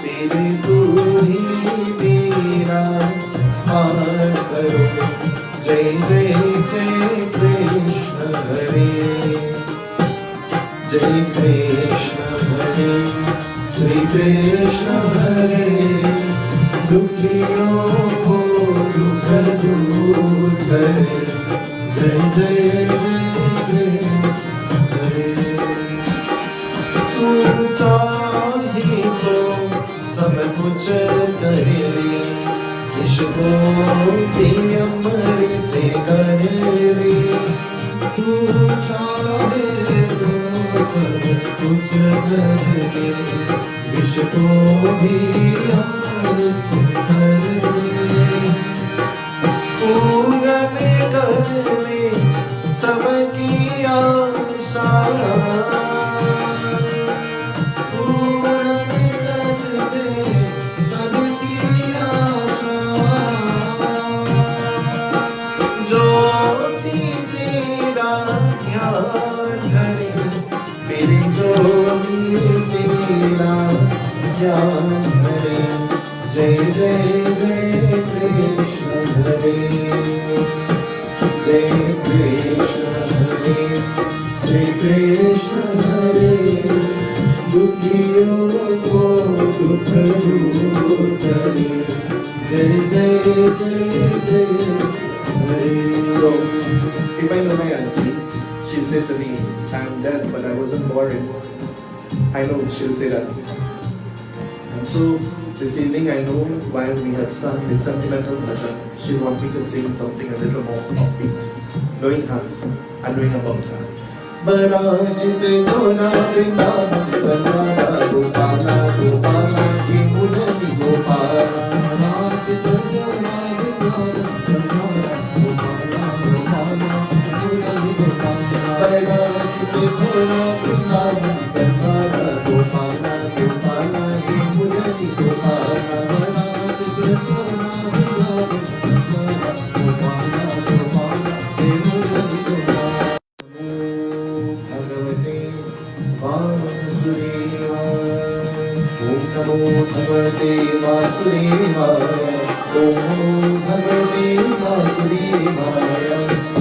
तेरे तू ही मेरा हार करो जय जय जय कृष्ण हरे जय कृष्ण हरे श्री कृष्ण हरे दुखियों को दुख दूर करे जय जय जय तू चाहे तो सब कुछ कर ले इसको भी अमृत कर ले तू चाहे तो सब कुछ कर ले इसको भी अमृत कर ले पूर्ण कर ले सबकी आशा जय जय जय कृष्ण हरे जय कृष्ण हरे श्री कृष्ण हरे दुखियों को दुख दूर करे जय जय जय जय हरे So, if I know my auntie, she'll say to me, I'm dead, but I wasn't born. I know she'll say that. And so, this evening I know why we have sung this sentimental bhajan. She wants me to sing something a little more upbeat. Knowing her and knowing about her. Barajit jona vrindavan salvara gopala gopala ki mudhati gopala barajit jona vrindavan salvara gopala gopala mudhati gopala barajit jona vrindavan salvara gopala gopala ki mudhati gopala barajit jona vrindavan salvara gopala gopala ki mudhati gopala भगवते वासुदेवाय ओम नमो भगवते वासुदेवाय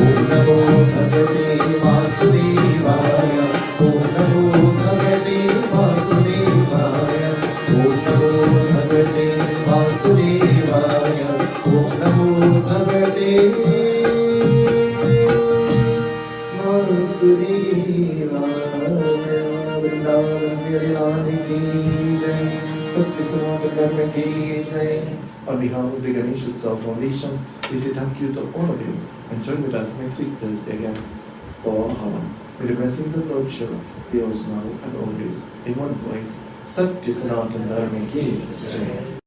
ओम नमो भगवते वासुदेवाय ओम नमो भगवते वासुदेवाय ओम नमो भगवते वासुदेवाय ओम नमो भगवते वासुदेवाय वृंदावन मेरे लाल की जय सत्य सनातन धर्म की जय. On behalf of the Ganesh Utsav Foundation, we say thank you to all of you and join with us next week Thursday again for Havan. May the blessings of Lord Shiva be yours now and always in one voice. Satya Sanatana Dharma ki jai.